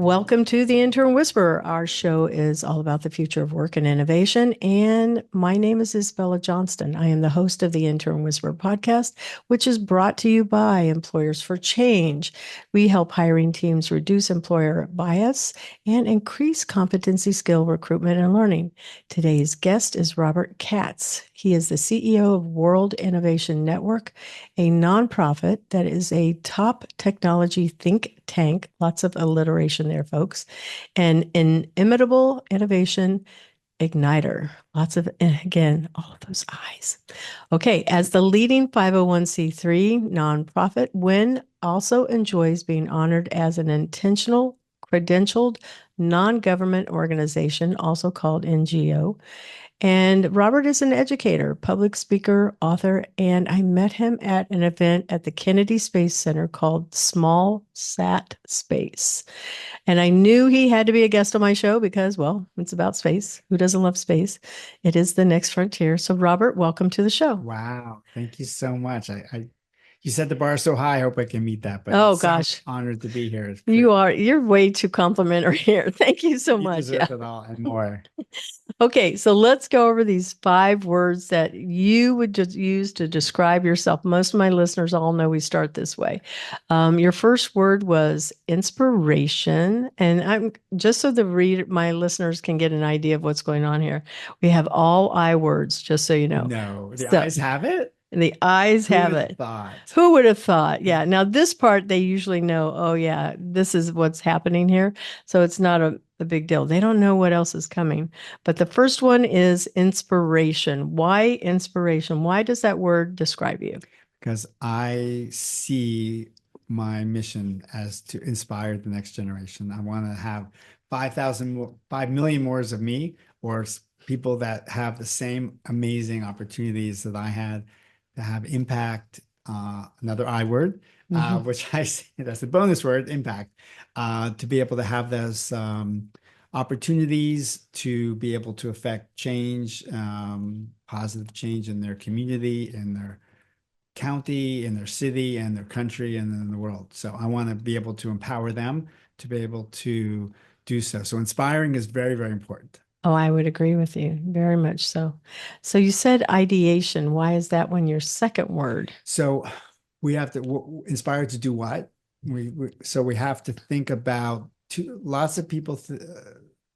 Welcome to the Intern Whisperer. Our show is all about the future of work and innovation. And my name is Isabella Johnston. I am the host of the Intern Whisperer Podcast, which is brought to you by Employers for Change. We help hiring teams reduce employer bias and increase competency, skill, recruitment, and learning. Today's guest is Robert Katz. He is the CEO of World Innovation Network, a nonprofit that is a top technology think tank, lots of alliteration there, folks, an inimitable innovation igniter. Lots of, again, all of those eyes. Okay, as the leading 501c3 nonprofit, WIN also enjoys being honored as an intentional, credentialed, non-government organization, also called NGO. And Robert is an educator, public speaker, author, and I met him at an event at the Kennedy Space Center called Small Sat Space. And I knew he had to be a guest on my show because, well, it's about space. Who doesn't love space? It is the next frontier. So, Robert, welcome to the show. Wow. Thank you so much. You set the bar so high. I hope I can meet that. But oh, gosh. Honored to be here. You're way too complimentary here. Thank you so much. You deserve it all and more. Okay, so let's go over these 5 words that you would just use to describe yourself. Most of my listeners all know we start this way. Your first word was inspiration, and I'm just so my listeners can get an idea of what's going on here. We have all I words, just so you know. No, the eyes have it. And the eyes have it. Who would have thought? Yeah. Now, this part, they usually know, oh, yeah, this is what's happening here. So it's not a big deal. They don't know what else is coming. But the first one is inspiration. Why inspiration? Why does that word describe you? Because I see my mission as to inspire the next generation. I want to have 5 million more of me, or people that have the same amazing opportunities that I had, to have impact, another I word, which I see that's the bonus word, impact, to be able to have those opportunities to be able to affect change, positive change in their community, in their county, in their city, and their country, and in the world. So I want to be able to empower them to be able to do so. So inspiring is very, very important. Oh, I would agree with you very much so. So you said ideation. Why is that one your second word? So we have to inspire to do what? So we have to think about lots of people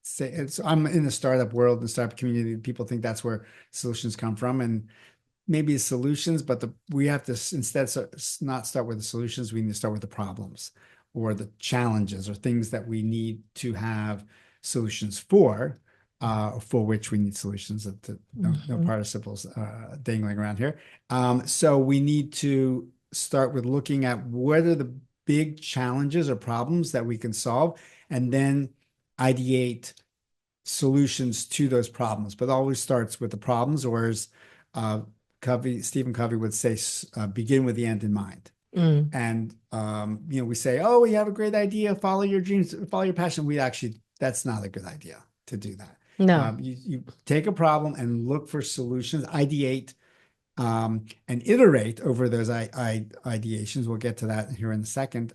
say I'm in the startup world, the startup community. People think that's where solutions come from, and maybe solutions, but we have to instead not start with the solutions. We need to start with the problems or the challenges or things that we need to have solutions for which we need solutions. No participles dangling around here. So we need to start with looking at what are the big challenges or problems that we can solve, and then ideate solutions to those problems. But always starts with the problems, or as Stephen Covey would say, begin with the end in mind. And we say, oh, we have a great idea, follow your dreams, follow your passion. That's not a good idea to do that. No. You take a problem and look for solutions, ideate, and iterate over those ideations. We'll get to that here in a second.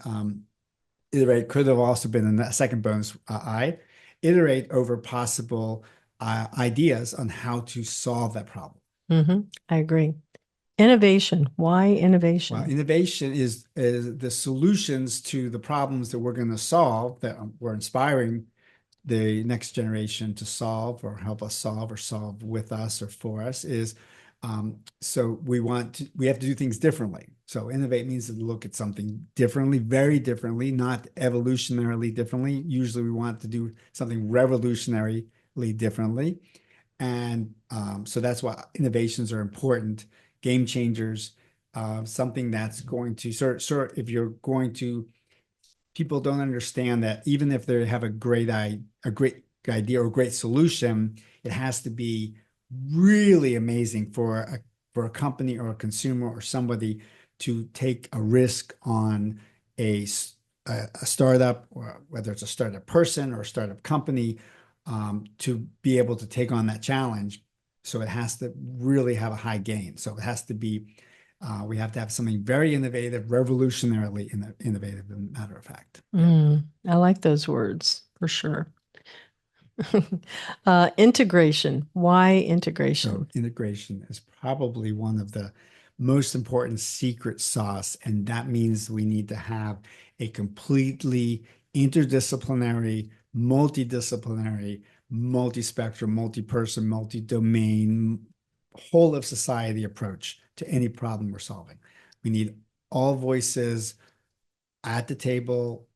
Iterate could have also been a second bonus iterate over possible ideas on how to solve that problem. I agree. Innovation. Why innovation? Well, innovation is the solutions to the problems that we're going to solve, that we're inspiring the next generation to solve, or help us solve, or solve with us or for us. So we have to do things differently. So innovate means to look at something differently, very differently, not evolutionarily differently. Usually we want to do something revolutionarily differently. And so that's why innovations are important, game changers, something that's going to if you're going to, people don't understand that even if they have a great idea or a great solution, it has to be really amazing for a company or a consumer or somebody to take a risk on a startup, or whether it's a startup person or a startup company, to be able to take on that challenge. So it has to really have a high gain. So it has to be We have to have something very innovative, revolutionarily innovative, as a matter of fact. I like those words for sure. Integration. Why integration? So integration is probably one of the most important secret sauce, and that means we need to have a completely interdisciplinary, multidisciplinary, multi-spectrum, multi-person, multi-domain, whole of society approach to any problem we're solving. We need all voices at the table,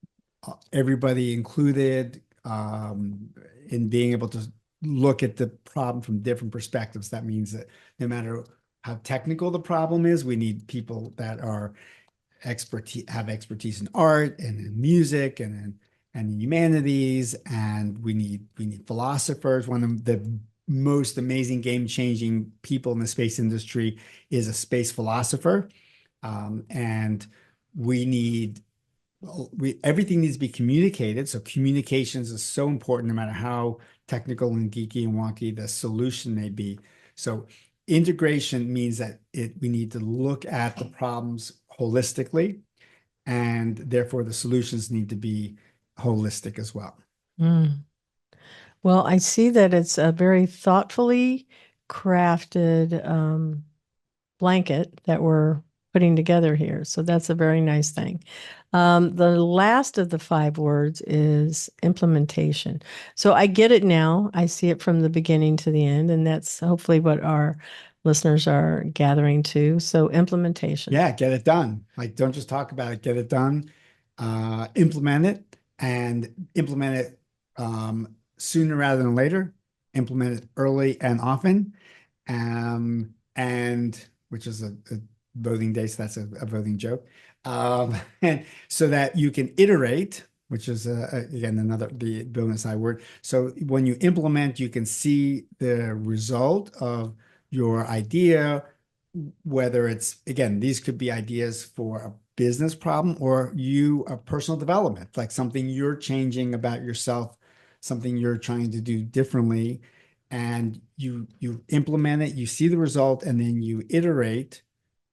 everybody included, in being able to look at the problem from different perspectives. That means that no matter how technical the problem is, we need people that are have expertise in art and in music and in humanities, and we need philosophers. One of the most amazing game-changing people in the space industry is a space philosopher, and we need everything needs to be communicated. So communications is so important, no matter how technical and geeky and wonky the solution may be. So integration means that we need to look at the problems holistically, and therefore the solutions need to be holistic as well. Mm. Well, I see that it's a very thoughtfully crafted blanket that we're putting together here. So that's a very nice thing. The last of the 5 words is implementation. So I get it now. I see it from the beginning to the end, and that's hopefully what our listeners are gathering to. So implementation. Yeah, get it done. Like, don't just talk about it, get it done. Implement it, and implement it sooner rather than later. Implement it early and often. And which is a voting day, so that's a voting joke. And so that you can iterate, which is again the bonus I word. So when you implement, you can see the result of your idea, whether it's, again, these could be ideas for a business problem or a personal development, like something you're changing about yourself, something you're trying to do differently, and you implement it, you see the result, and then you iterate,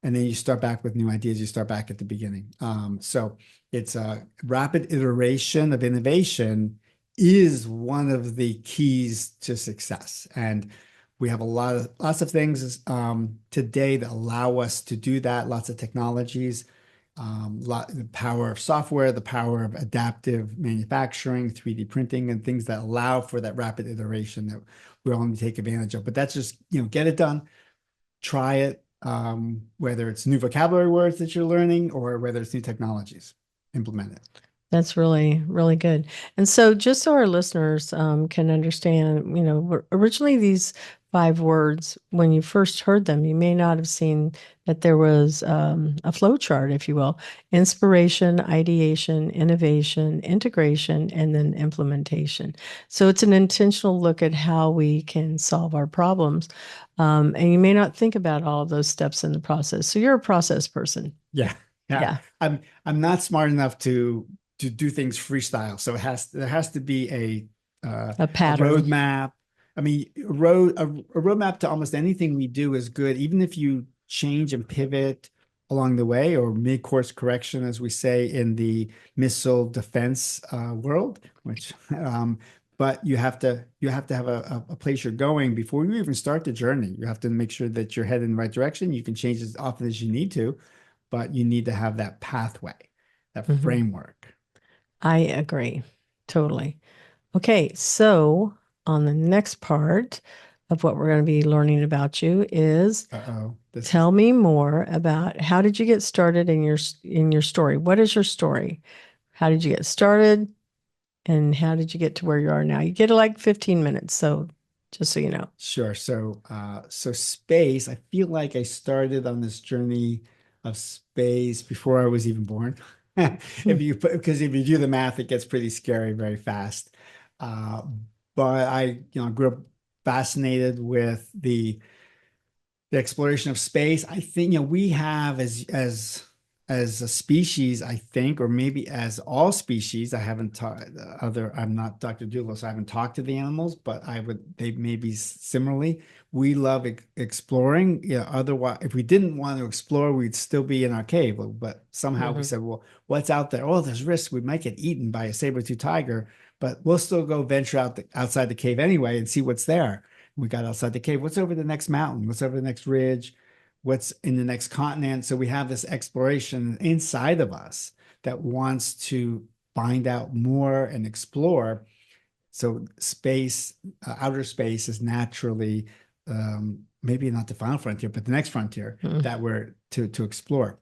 and then you start back with new ideas. You start back at the beginning. So it's a rapid iteration of innovation is one of the keys to success. And we have lots of things today that allow us to do that. Lots of technologies, the power of software, the power of adaptive manufacturing, 3D printing, and things that allow for that rapid iteration that we all need to take advantage of. But that's just, get it done, try it, whether it's new vocabulary words that you're learning or whether it's new technologies, implement it. That's really, really good. And so, just so our listeners can understand, originally these 5 words, when you first heard them, you may not have seen that there was a flow chart, if you will: inspiration, ideation, innovation, integration, and then implementation. So it's an intentional look at how we can solve our problems. And you may not think about all of those steps in the process. So you're a process person. Yeah. Yeah. I'm not smart enough to do things freestyle. So there has to be A pattern. roadmap. I mean, a roadmap to almost anything we do is good, even if you change and pivot along the way, or mid-course correction, as we say in the missile defense world. But you have to have a place you're going before you even start the journey. You have to make sure that you're headed in the right direction. You can change as often as you need to, but you need to have that pathway, that framework. I agree. Totally. Okay, so on the next part of what we're going to be learning about you is tell me more about how did you get started in your story? What is your story? How did you get started? And how did you get to where you are now? You get like 15 minutes, so just so you know. Sure. So space, I feel like I started on this journey of space before I was even born. Because if you do the math, it gets pretty scary very fast. But I grew up fascinated with the exploration of space. I think we have as as a species, I think, or maybe as all species, I haven't talked I'm not Dr. Doolittle, so I haven't talked to the animals, but they maybe similarly, we love exploring. Yeah. Otherwise, if we didn't want to explore, we'd still be in our cave. But somehow we Hmm. said, well, what's out there? Oh, there's risk. We might get eaten by a saber-tooth tiger, but we'll still go venture outside the cave anyway and see what's there. We got outside the cave. What's over the next mountain? What's over the next ridge? What's in the next continent? So we have this exploration inside of us that wants to find out more and explore. So outer space is naturally maybe not the final frontier, but the next frontier that we're to explore.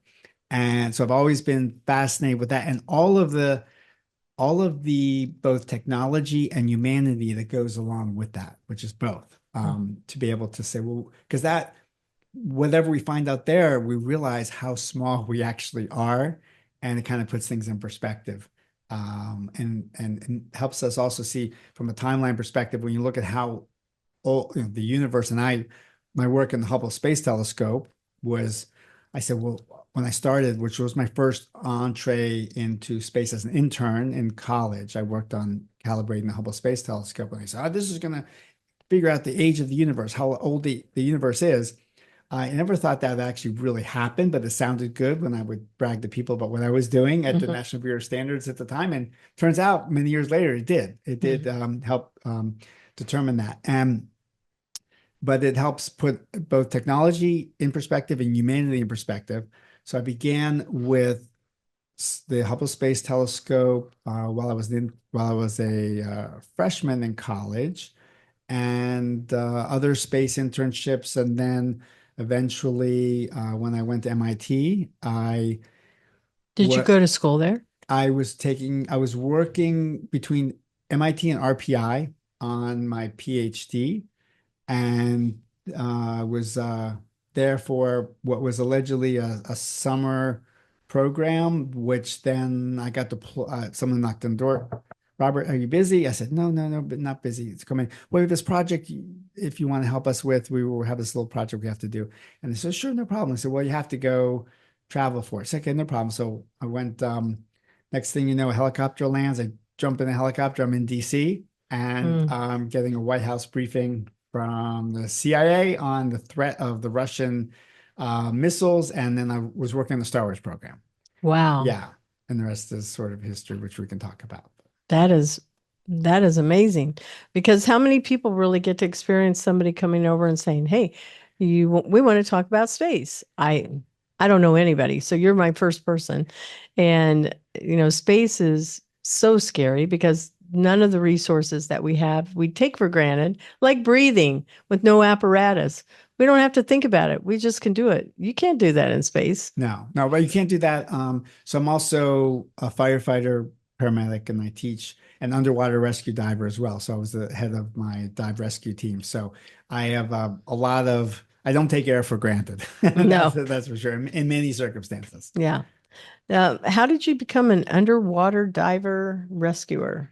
And so I've always been fascinated with that, and all of the both technology and humanity that goes along with that, which is both. To be able to say, well, because that whatever we find out there, we realize how small we actually are, and it kind of puts things in perspective. And helps us also see from a timeline perspective when you look at how old, the universe. And my work in the Hubble Space Telescope was, I said, well, when I started, which was my first entree into space as an intern in college, I worked on calibrating the Hubble Space Telescope, and I said, this is going to figure out the age of the universe, how old the universe is. I never thought that would actually really happen, but it sounded good when I would brag to people about what I was doing at the National Bureau of Standards at the time. And turns out many years later, it did. It did help determine that. But it helps put both technology in perspective and humanity in perspective. So I began with the Hubble Space Telescope while I was a freshman in college, and other space internships, and then eventually, when I went to MIT, Did you go to school there? I was working between MIT and RPI on my PhD, and was there for what was allegedly a summer program, which then I got to someone knocked on the door. Robert, are you busy? I said, no, no, no, but not busy. It's coming. Well, we have this project, if you want to help us with, we will have this little project we have to do. And they said, sure, no problem. I said, well, you have to go travel for it. I said, okay, no problem. So I went, next thing you know, a helicopter lands. I jump in a helicopter. I'm in DC, and I'm getting a White House briefing from the CIA on the threat of the Russian missiles. And then I was working on the Star Wars program. Wow. Yeah. And the rest is sort of history, which we can talk about. That is amazing, because how many people really get to experience somebody coming over and saying, "Hey, we want to talk about space." I don't know anybody, so you're my first person. And space is so scary because none of the resources that we take for granted, like breathing with no apparatus. We don't have to think about it. We just can do it. You can't do that in space. No, no, but you can't do that. So I'm also a firefighter, paramedic, and I teach an underwater rescue diver as well. So I was the head of my dive rescue team. So I have I don't take air for granted. No. That's for sure, in many circumstances. Yeah. How did you become an underwater diver rescuer?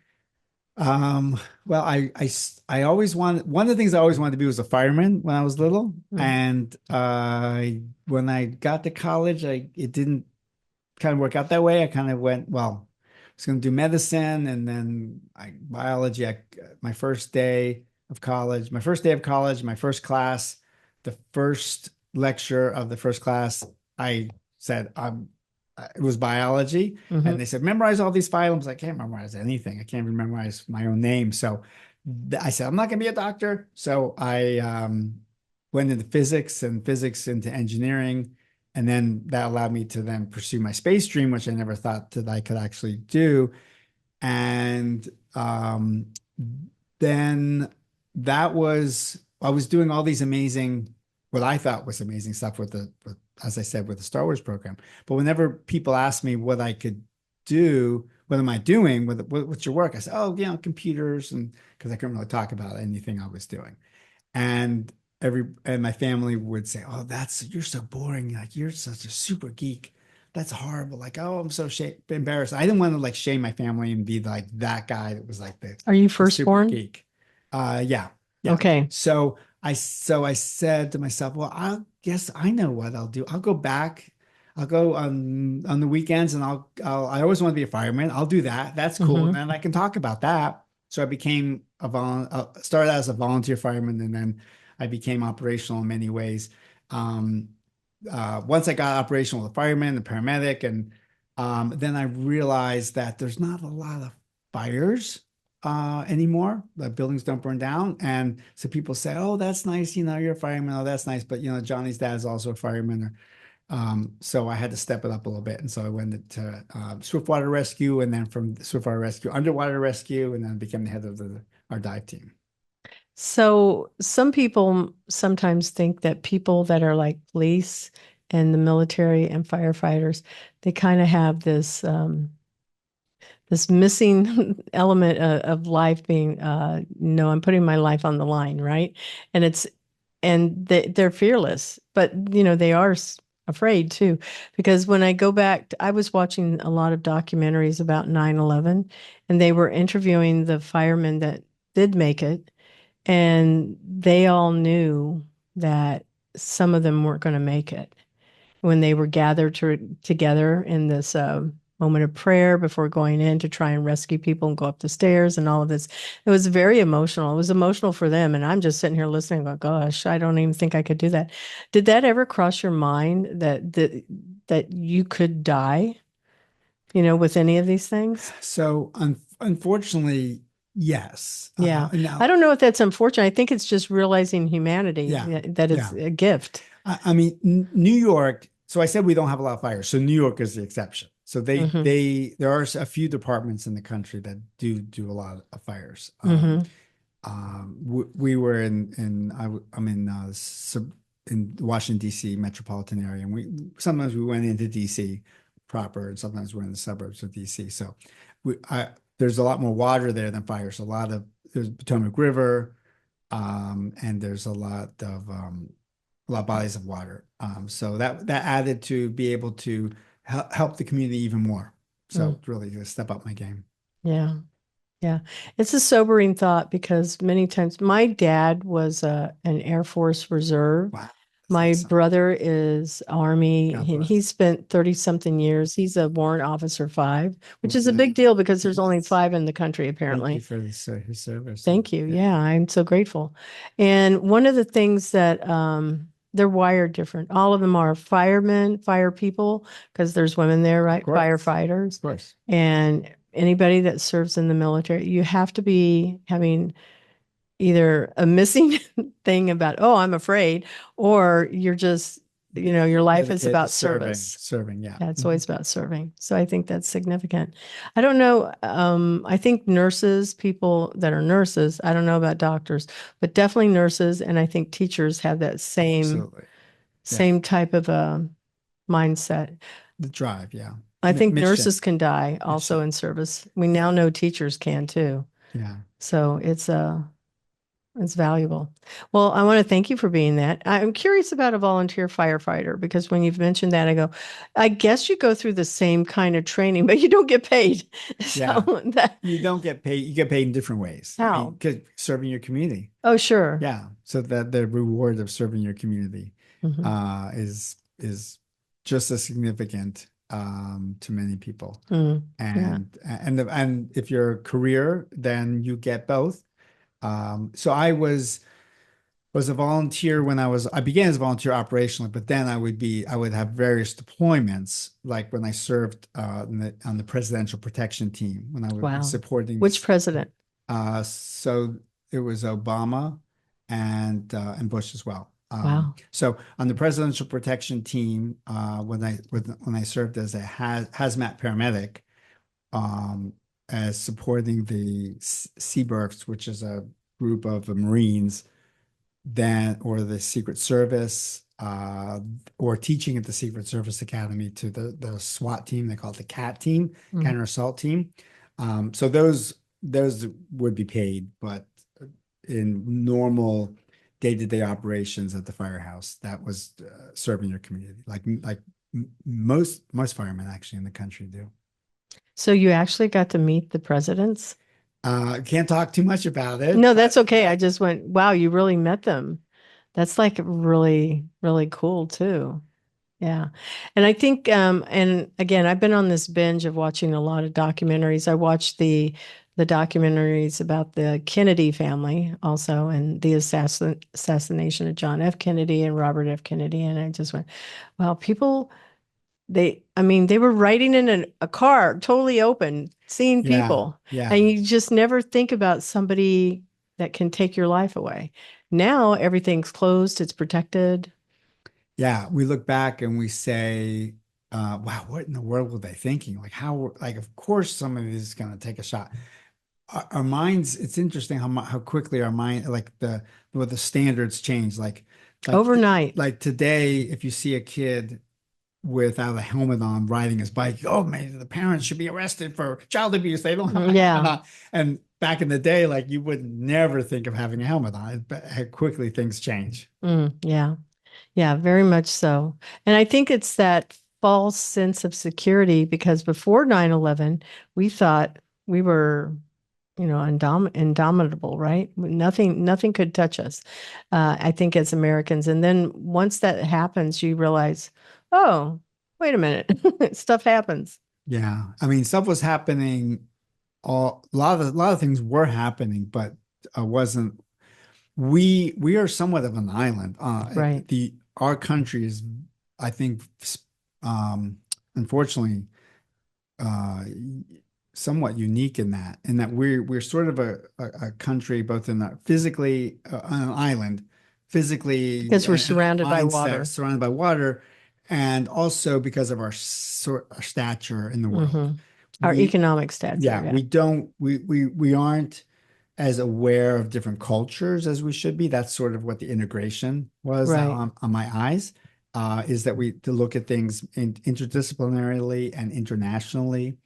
Well, I always wanted, one of the things I always wanted to be was a fireman when I was little. And when I got to college, it didn't kind of work out that way. I kind of went, well, I was going to do medicine, and then biology. My first day of college, my first class, the first lecture of the first class, I said, it was biology. And they said, memorize all these phylums. I can't memorize anything. I can't even memorize my own name. So I said, I'm not going to be a doctor. So I went into physics into engineering. And then that allowed me to then pursue my space dream, which I never thought that I could actually do. And then I was doing all these what I thought was amazing stuff as I said, with the Star Wars program. But whenever people ask me what I could do, what am I doing? What's your work? I said, oh, computers, and because I couldn't really talk about anything I was doing. And my family would say, oh, you're so boring. Like, you're such a super geek. That's horrible. Like, oh, I'm so embarrassed. I didn't want to shame my family and be like that guy that was like Are you the super firstborn? geek. Yeah. Okay. So I said to myself, well, I guess I know what I'll do. I'll go back. I'll go on the weekends and I always want to be a fireman. I'll do that. That's cool. And Hmm. then I can talk about that. So I became started as a volunteer fireman, and then I became operational in many ways. Um, Once I got operational, the fireman, the paramedic, and then I realized that there's not a lot of fires anymore. The buildings don't burn down, and so people say, "Oh, that's nice. You know, you're a fireman. Oh, that's nice." But you know, Johnny's dad is also a fireman. So I had to step it up a little bit, and so I went into swiftwater rescue, and then from swiftwater rescue, underwater rescue, and then became the head of our dive team. So some people sometimes think that people that are like police and the military and firefighters, they kind of have this missing element of life being, no, I'm putting my life on the line, right? And they're fearless, but they are afraid too. Because when I go back, I was watching a lot of documentaries about 9/11, and they were interviewing the firemen that did make it, and they all knew that some of them weren't going to make it when they were gathered together in this moment of prayer before going in to try and rescue people and go up the stairs and all of this. It was very emotional. It was emotional for them. And I'm just sitting here listening, going, gosh, I don't even think I could do that. Did that ever cross your mind that you could die, with any of these things? So unfortunately, yes. Yeah. I Now, don't know if that's unfortunate. I think it's just realizing humanity, yeah, that it's yeah. a gift. I mean, New York. So I said we don't have a lot of fires. So New York is the exception. So Hmm. there are a few departments in the country that do a lot of fires. Hmm. We were I'm in in Washington D.C. metropolitan area, and we sometimes we went into D.C. proper, and sometimes we're in the suburbs of D.C. So there's a lot more water there than fires. There's Potomac River, and there's a lot of bodies of water. So that added to be able to help the community even more. So Mm. really to step up my game. Yeah. Yeah. It's a sobering thought because many times my dad was an Air Force Reserve. Wow, that's My awesome. brother is Army. God He bless. spent 30 something years. He's a Warrant Officer 5, which Well, is a big deal because there's only yes. 5 in the country, Thank you apparently. for his service. Thank you. Yeah. Yeah, I'm so grateful. And one of the things that they're wired different. All of them are firemen, fire people, because there's women there, Of right? course. Firefighters. Of course. And anybody that serves in the military, you have to be having either a missing thing about, oh, I'm afraid, or you're just, your life is Dedicated to about serving, service. serving. Yeah. Yeah, it's always about serving. So I think that's significant. I don't know. I think nurses, people that are nurses, I don't know about doctors, but definitely nurses. And I think teachers have that same Absolutely. Yeah. same type of mindset. The drive. Yeah. I think Mission. nurses can die also Mission. in service. We Yeah. now know teachers can too. Yeah. So it's valuable. Well, I want to thank you for being that. I'm curious about a volunteer firefighter because when you've mentioned that, I go, I guess you go through the same kind of training, but you don't get paid. So Yeah. that, You don't get paid. You get paid in different ways. I mean, how? because serving your community. Oh, sure. Yeah. So that the reward of serving your community Hmm. is just as significant to many people. Mm. Yeah. And if you're a career, then you get both. So I was a volunteer when I began as a volunteer operationally, but then I would have various deployments, like when I served on the presidential protection team when I was Wow. supporting. Which president? So it was Obama and Bush as well. Wow. So on the presidential protection team, when I served as a hazmat paramedic, um, as supporting the Seabirths, which is a group of Marines, then or the Secret Service, or teaching at the Secret Service Academy to the SWAT team. They call it the CAT team, Mm. counter assault team. So those would be paid, but in normal day-to-day operations at the firehouse, that was serving your community, like most firemen actually in the country do. So you actually got to meet the presidents? Can't talk too much about it, No, but that's okay. I just went, wow, you really met them. That's like really, really cool too. Yeah. And I think, and again, I've been on this binge of watching a lot of documentaries. I watched the documentaries about the Kennedy family also and the assassination of John F. Kennedy and Robert F. Kennedy. And I just went, wow, people, I mean, they were riding in a car totally open, seeing Yeah, people. yeah, And you just never think about somebody that can take your life away. Now everything's closed, it's protected. yeah. We look back and we say, wow, what in the world were they thinking? Like like, of course somebody is going to take a shot. Our minds, it's interesting how quickly our mind, like the standards change. Like, Overnight. like today, if you see a kid without a helmet on riding his bike, oh man, the parents should be arrested for child abuse. They don't have a helmet Yeah. on. And back in the day, like you would never think of having a helmet on. But how quickly things change. Yeah. Yeah, very much so. And I think it's that false sense of security because before 9/11, we thought we were, indomitable, right? Nothing could touch us. I think as Americans. And then once that happens, you realize, oh, wait a minute, stuff happens. Yeah, I mean, stuff was happening. A lot of things were happening, but wasn't. We are somewhat of an island. Right. The our country is, I think, um, unfortunately, uh, somewhat unique in that we're sort of a country both in the physically on an island, physically Because we're and our surrounded by mindset water. surrounded by water, and also because of our stature in the world. Hmm. Our We economic stature. yeah, Yeah. we don't we aren't as aware of different cultures as we should be. That's sort of what the integration was Right. on my eyes, is that we to look at things interdisciplinarily and internationally.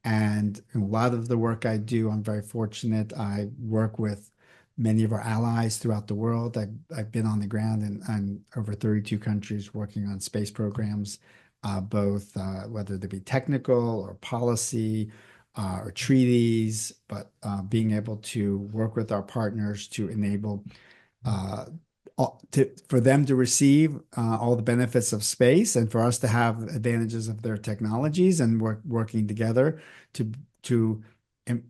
And a lot of the work I do, I'm very fortunate. I work with many of our allies throughout the world. I've been on the ground in over 32 countries working on space programs, both whether they be technical or policy or treaties, but being able to work with our partners to enable uh, for them to receive all the benefits of space and for us to have advantages of their technologies and working together to to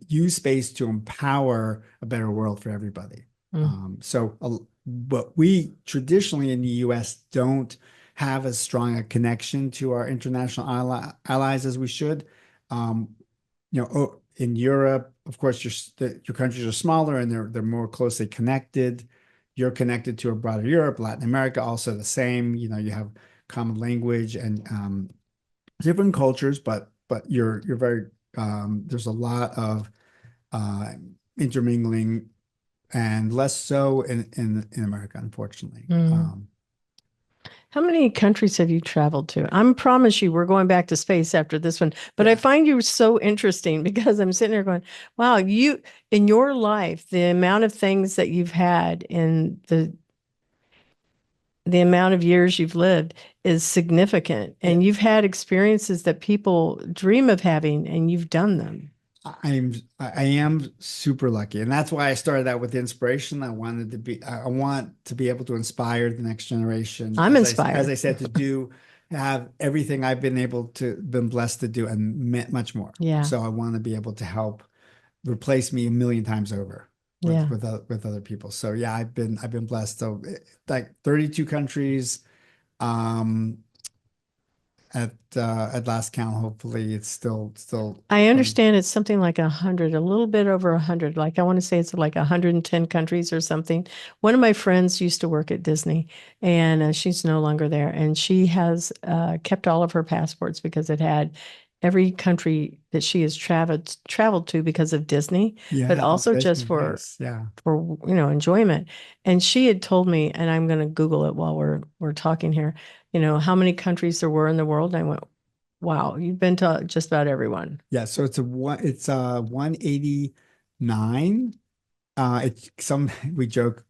use space to empower a better world for everybody. Mm. But we traditionally in the U.S. don't have as strong a connection to our international allies as we should. Um, in Europe, of course, your countries are smaller and they're more closely connected. You're connected to a broader Europe, Latin America, also the same. You have common language and different cultures, but you're very there's a lot of uh, intermingling and less so in America, unfortunately. Mm. How many countries have you traveled to? I promise you, we're going back to space after this one. But I Yeah. find you so interesting because I'm sitting there going, wow, in your life, the amount of things that you've had in the amount of years you've lived is significant. Yeah. And you've had experiences that people dream of having, and you've done them. I am super lucky, and that's why I started out with inspiration. I want to be able to inspire the next generation, I'm as I inspired. said, to have everything I've been blessed to do, and much more. Yeah. So I want to be able to help replace me a million times over Yeah. with other people. So yeah, I've been blessed. So like 32 countries. Um, at last count, hopefully it's still I going. understand it's something like 100, a little bit over 100. Like I want to say it's like 110 countries or something. One of my friends used to work at Disney, and she's no longer there. And she has kept all of her passports because it had every country that she has traveled to because of Disney, but Yeah, also just Disney, for nice. Yeah. enjoyment. And she had told me, and I'm going to Google it while we're talking here, how many countries there were in the world. And I went, wow, you've been to just about everyone. Yeah, so it's 189. It's some we joke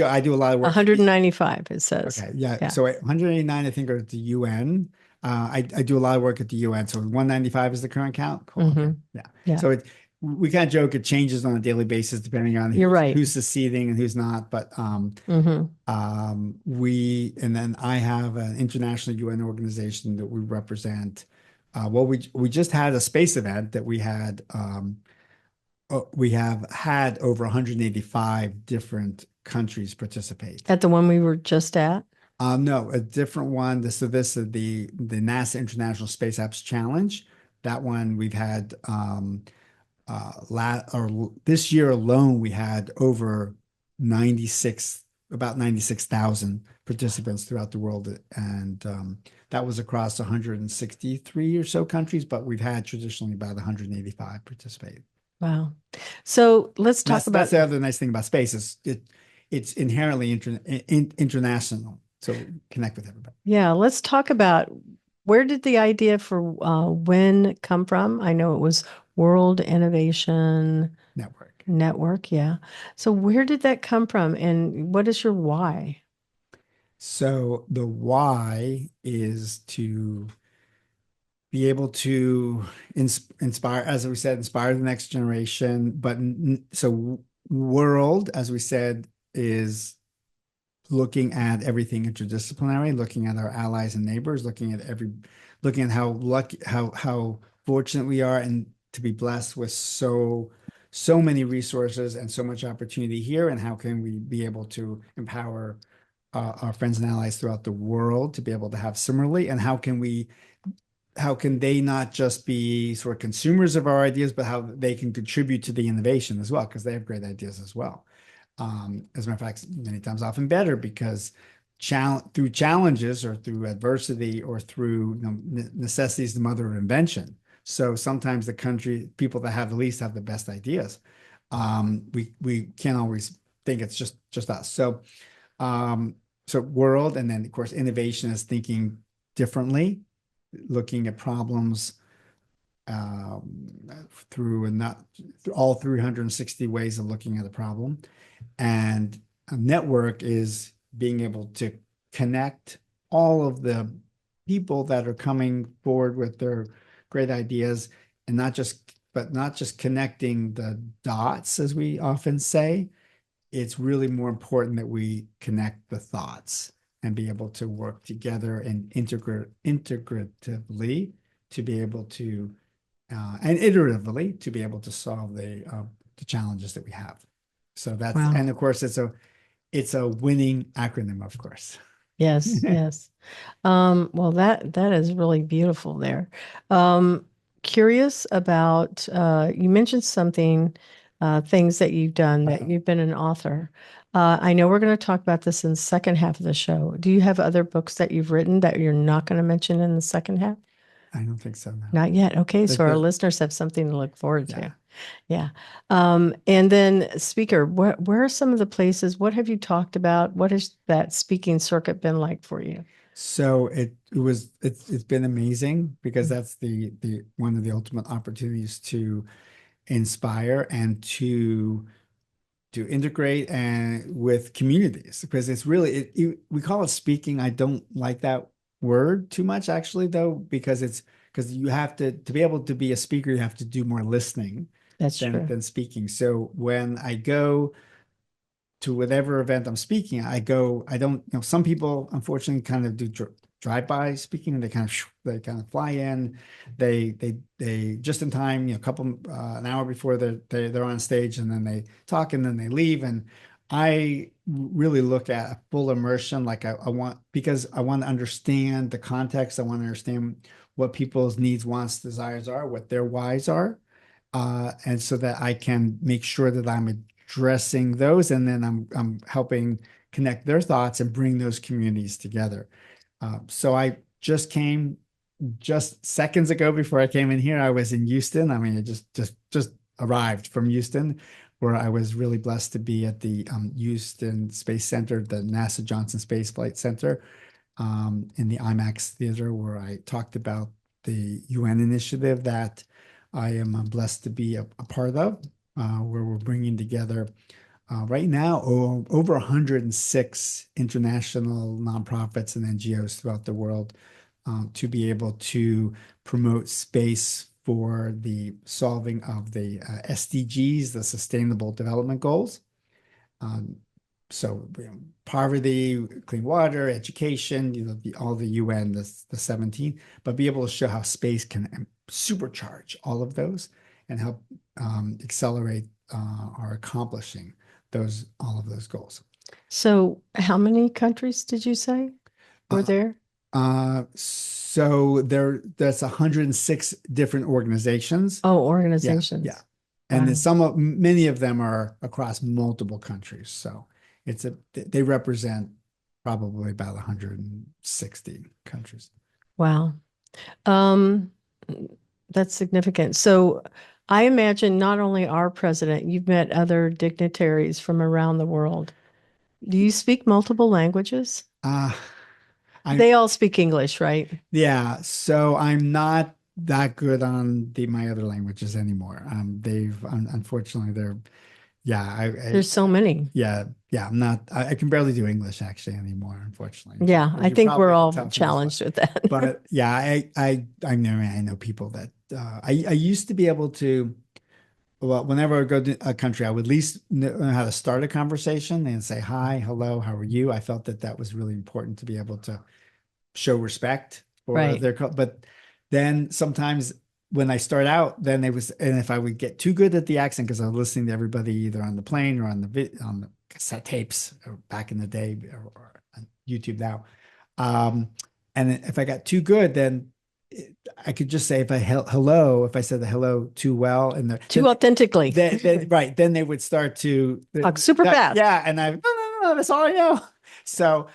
I do a lot of work. 195, it says. Okay, yeah. Yeah. So 189 I think are at the UN. I do a lot of work at the UN. So 195 is the current count. Cool. Okay. Hmm. Yeah. Yeah. So we kind of joke it changes on a daily basis depending on You're right. who's seceding and who's not. But Hmm. and then I have an international UN organization that we represent. Well, we just had a space event that we have had over 185 different countries participate. At the one we were just at. No, a different one. This is the NASA International Space Apps Challenge. That one we've had this year alone we had over 96 about 96,000 participants throughout the world, and that was across 163 or so countries, but we've had traditionally about 185 participate. Wow. So let's And talk that's about, the other nice thing about space is it's inherently international, so connect with everybody. yeah, let's talk about where did the idea for WIN come from? I know it was World Innovation Network. Network. Yeah. So where did that come from and what is your why? So the why is to be able to inspire, as we said, inspire the next generation. But so world, as we said, is looking at everything interdisciplinary, looking at our allies and neighbors, looking at how lucky, how fortunate we are, and to be blessed with so many resources and so much opportunity here, and how can we be able to empower our friends and allies throughout the world to be able to have similarly, and how can they not just be sort of consumers of our ideas, but how they can contribute to the innovation as well, because they have great ideas as well. As a matter of fact, many times often better because through challenges or through adversity or through necessity is the mother of invention. So sometimes people that have the least have the best ideas. We can't always think it's just us. So world, and then of course innovation is thinking differently, looking at problems through and not through all 360 ways of looking at a problem. And a network is being able to connect all of the people that are coming forward with their great ideas, and not just connecting the dots, as we often say. It's really more important that we connect the thoughts and be able to work together and integratively to be able to and iteratively to be able to solve the challenges that we have. So Wow. and of course it's a winning acronym, of course. Yes, yes. Well, that is really beautiful there. Um, Curious about you mentioned something, things that you've done, that you've been an author. I know we're going to talk about this in the second half of the show. Do you have other books that you've written that you're not going to mention in the second half? I don't think so, no. Not yet. Okay, But, so our but listeners have something to look forward yeah. to. Yeah. And then speaker, where are some of the places? What have you talked about? What has that speaking circuit been like for you? So it's been amazing because that's the one of the ultimate opportunities to inspire and to integrate and with communities, because it's really we call it speaking. I don't like that word too much actually though, because you have to be able to be a speaker, you have to do more listening That's true. than speaking. So when I go to whatever event I'm speaking, I don't, some people unfortunately kind of do drive-by speaking, and they kind of fly in, they just in time, a couple an hour before they're on stage, and then they talk and then they leave. And I really look at a full immersion, like I want, because I want to understand the context. I want to understand what people's needs, wants, desires are, what their whys are, and so that I can make sure that I'm addressing those, and then I'm helping connect their thoughts and bring those communities together. So I just seconds ago before I came in here, I was in Houston. I mean, I just arrived from Houston, where I was really blessed to be at the Houston Space Center, the NASA Johnson Space Flight Center, in the IMAX theater, where I talked about the UN initiative that I am blessed to be a part of, where we're bringing together right now over 106 international nonprofits and NGOs throughout the world to be able to promote space for the solving of the SDGs, the Sustainable Development Goals. Um, so poverty, clean water, education, all the UN, the 17, but be able to show how space can supercharge all of those and help accelerate our accomplishing all of those goals. So, how many countries did you say were there? So there's 106 different organizations. Oh, Yeah, organizations. yeah. And Wow. then many of them are across multiple countries. So they represent probably about 160 countries. Wow. Um, that's significant. So, I imagine not only our president, you've met other dignitaries from around the world. Do you speak multiple languages? Uh, I They all speak English, right? Yeah, so I'm not that good on my other languages anymore. Unfortunately yeah, There's so many. I'm not I can barely do English actually anymore, unfortunately, Yeah, as I you think we're probably can all tell from this one. challenged with that. But yeah, I know people that I used to be able to, well, whenever I go to a country, I would at least know how to start a conversation and say hi, hello, how are you? I felt that was really important to be able to show respect for Right. their but then sometimes when I start out, then and if I would get too good at the accent because I was listening to everybody either on the plane or on the cassette tapes or back in the day or on YouTube now. And if I got too good, then I could just say if hello, if I said the hello too well, and Too authentically. right, then they would start to Talk super fast. yeah, and no, that's all I know. So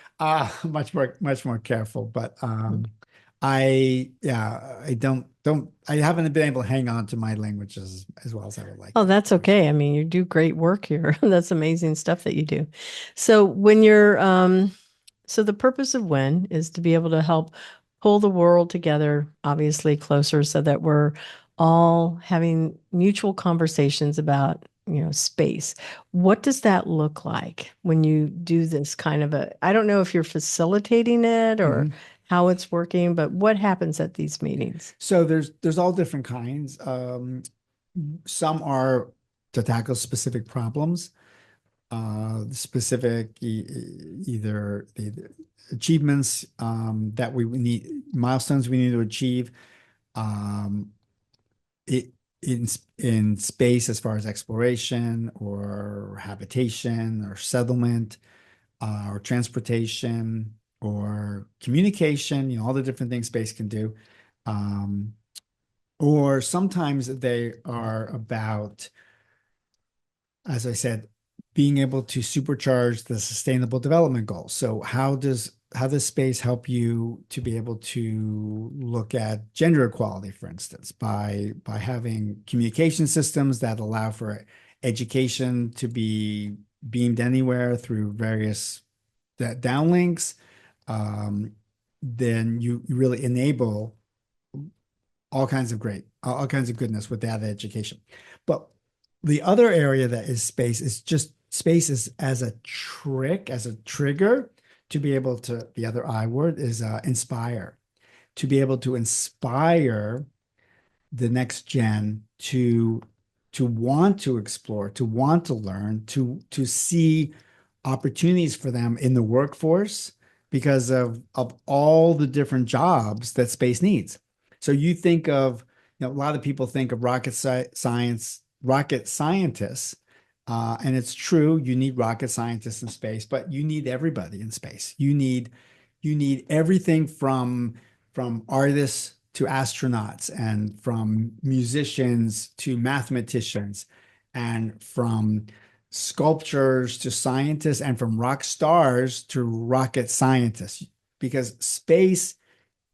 much more careful. But I haven't been able to hang on to my languages as well as I would like Oh, to. that's okay. I mean, you do great work here. That's amazing stuff that you do. So when you're so the purpose of WIN is to be able to help pull the world together, obviously closer so that we're all having mutual conversations about, space. What does that look like when you do this kind of I don't know if you're facilitating it or Mhm. how it's working, but what happens at these meetings? So there's all different kinds. Some are to tackle specific problems, specific either the achievements that we need, milestones we need to achieve, um, it in space as far as exploration or habitation or settlement, or transportation or communication, all the different things space can do. Um, or sometimes they are about, as I said, being able to supercharge the sustainable development goals. So how does space help you to be able to look at gender equality, for instance, by having communication systems that allow for education to be beamed anywhere through various downlinks, um, then you really enable all kinds of goodness with that education. But the other area that is space is just space is as a as a trigger to be able to, the other I word is inspire, to be able to inspire the next gen to want to explore, to want to learn, to see opportunities for them in the workforce because of all the different jobs that space needs. So you think of, a lot of people think of rocket scientists, and it's true, you need rocket scientists in space, but you need everybody in space. You need everything from artists to astronauts, and from musicians to mathematicians, and from sculptures to scientists, and from rock stars to rocket scientists, because space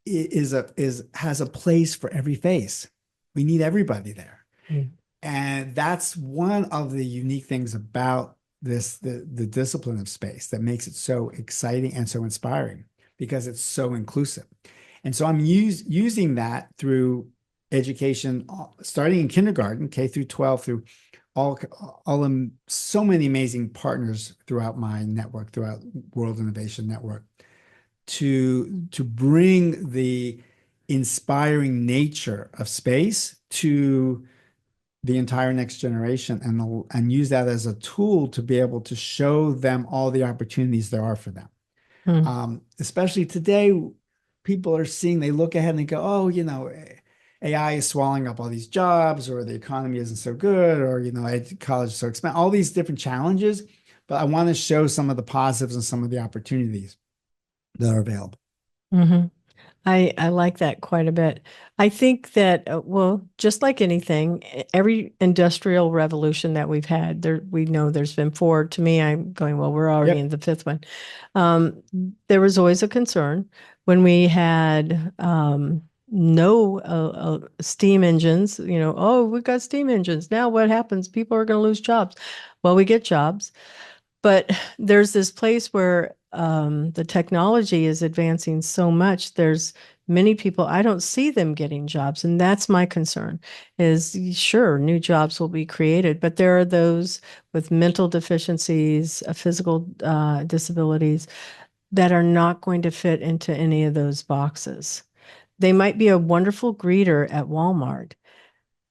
has a place for every face. We need everybody there. Mm. And that's one of the unique things about the discipline of space that makes it so exciting and so inspiring, because it's so inclusive. And so I'm using that through education, starting in kindergarten, K through 12, through so many amazing partners throughout my network, throughout World Innovation Network, to bring inspiring nature of space to the entire next generation, and use that as a tool to be able to show them all the opportunities there are for them. Mm. Especially today, people are seeing, they look ahead and they go, oh, AI is swallowing up all these jobs, or the economy isn't so good, or, college is so expensive, all these different challenges. But I want to show some of the positives and some of the opportunities that are available. Mm-hmm. I like that quite a bit. I think that, well, just like anything, every industrial revolution that we've had, we know there's been four. To me, I'm going, well, we're already in the fifth one. There was always a concern when we had no steam engines, oh, we've got steam engines. Now what happens? People are going to lose jobs. Well, we get jobs. But there's this place where the technology is advancing so much. There's many people, I don't see them getting jobs. And that's my concern is sure, new jobs will be created, but there are those with mental deficiencies, physical disabilities that are not going to fit into any of those boxes. They might be a wonderful greeter at Walmart,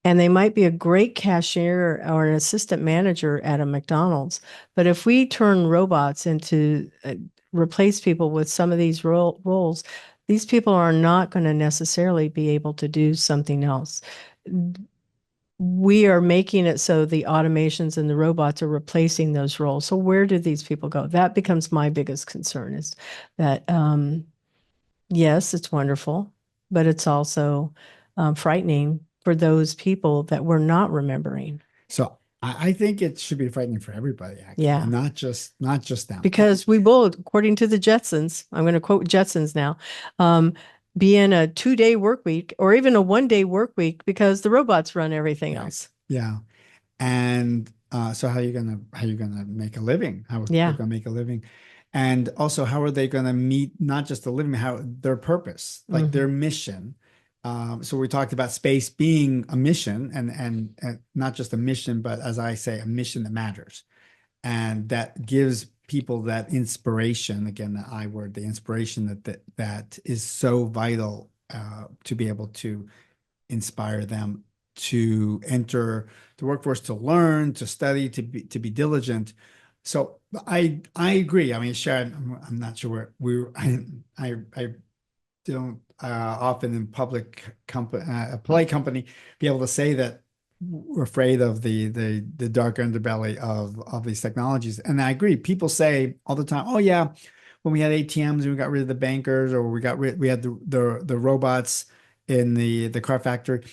and they might be a great cashier or an assistant manager at a McDonald's. But if we turn robots into replace people with some of these roles, these people are not going to necessarily be able to do something else. We are making it so the automations and the robots are replacing those roles. So where do these people go? That becomes my biggest concern is that, yes, it's wonderful, but it's also frightening for those people that we're not remembering. So I think it should be frightening for everybody, actually, Yeah. not just them. Because we will, according to the Jetsons, I'm going to quote Jetsons now, be in a 2-day work week or even a 1-day work week because the robots run everything else. Yeah. And so how are you gonna make a living? How are they gonna make a living? And also, how are they gonna meet not just a living, how their purpose, like their mission? So we talked about space being a mission, and not just a mission, but as I say, a mission that matters, and that gives people that inspiration. Again, the I word, the inspiration that is so vital to be able to inspire them to enter the workforce, to learn, to study, to be diligent. So I agree. I mean, Sharon, I'm not sure where I don't often in public company, a polite company, be able to say that we're afraid of the dark underbelly of these technologies. And I agree. People say all the time, "Oh yeah, when we had ATMs and we got rid of the bankers, or we had the robots in the car factory,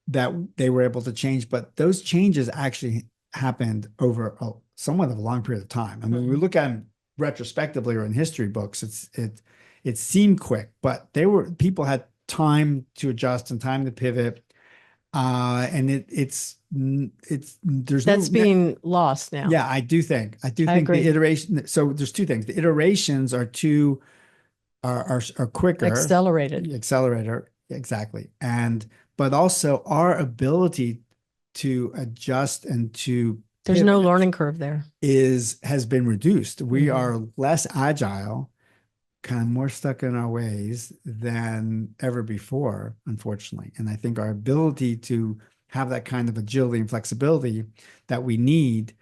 that they were able to change." But those changes actually happened over somewhat of a long period of time. I mean, when we look at them retrospectively or in history books, it seemed quick, but people had time to adjust and time to pivot. And that's being lost now. Yeah, I do think agree. the iteration. So there's two things. The iterations are quicker, accelerator, exactly. But also our ability to adjust and to there's no learning curve there has been reduced. We are less agile, kind of more stuck in our ways than ever before, unfortunately. And I think our ability to have that kind of agility and flexibility that we need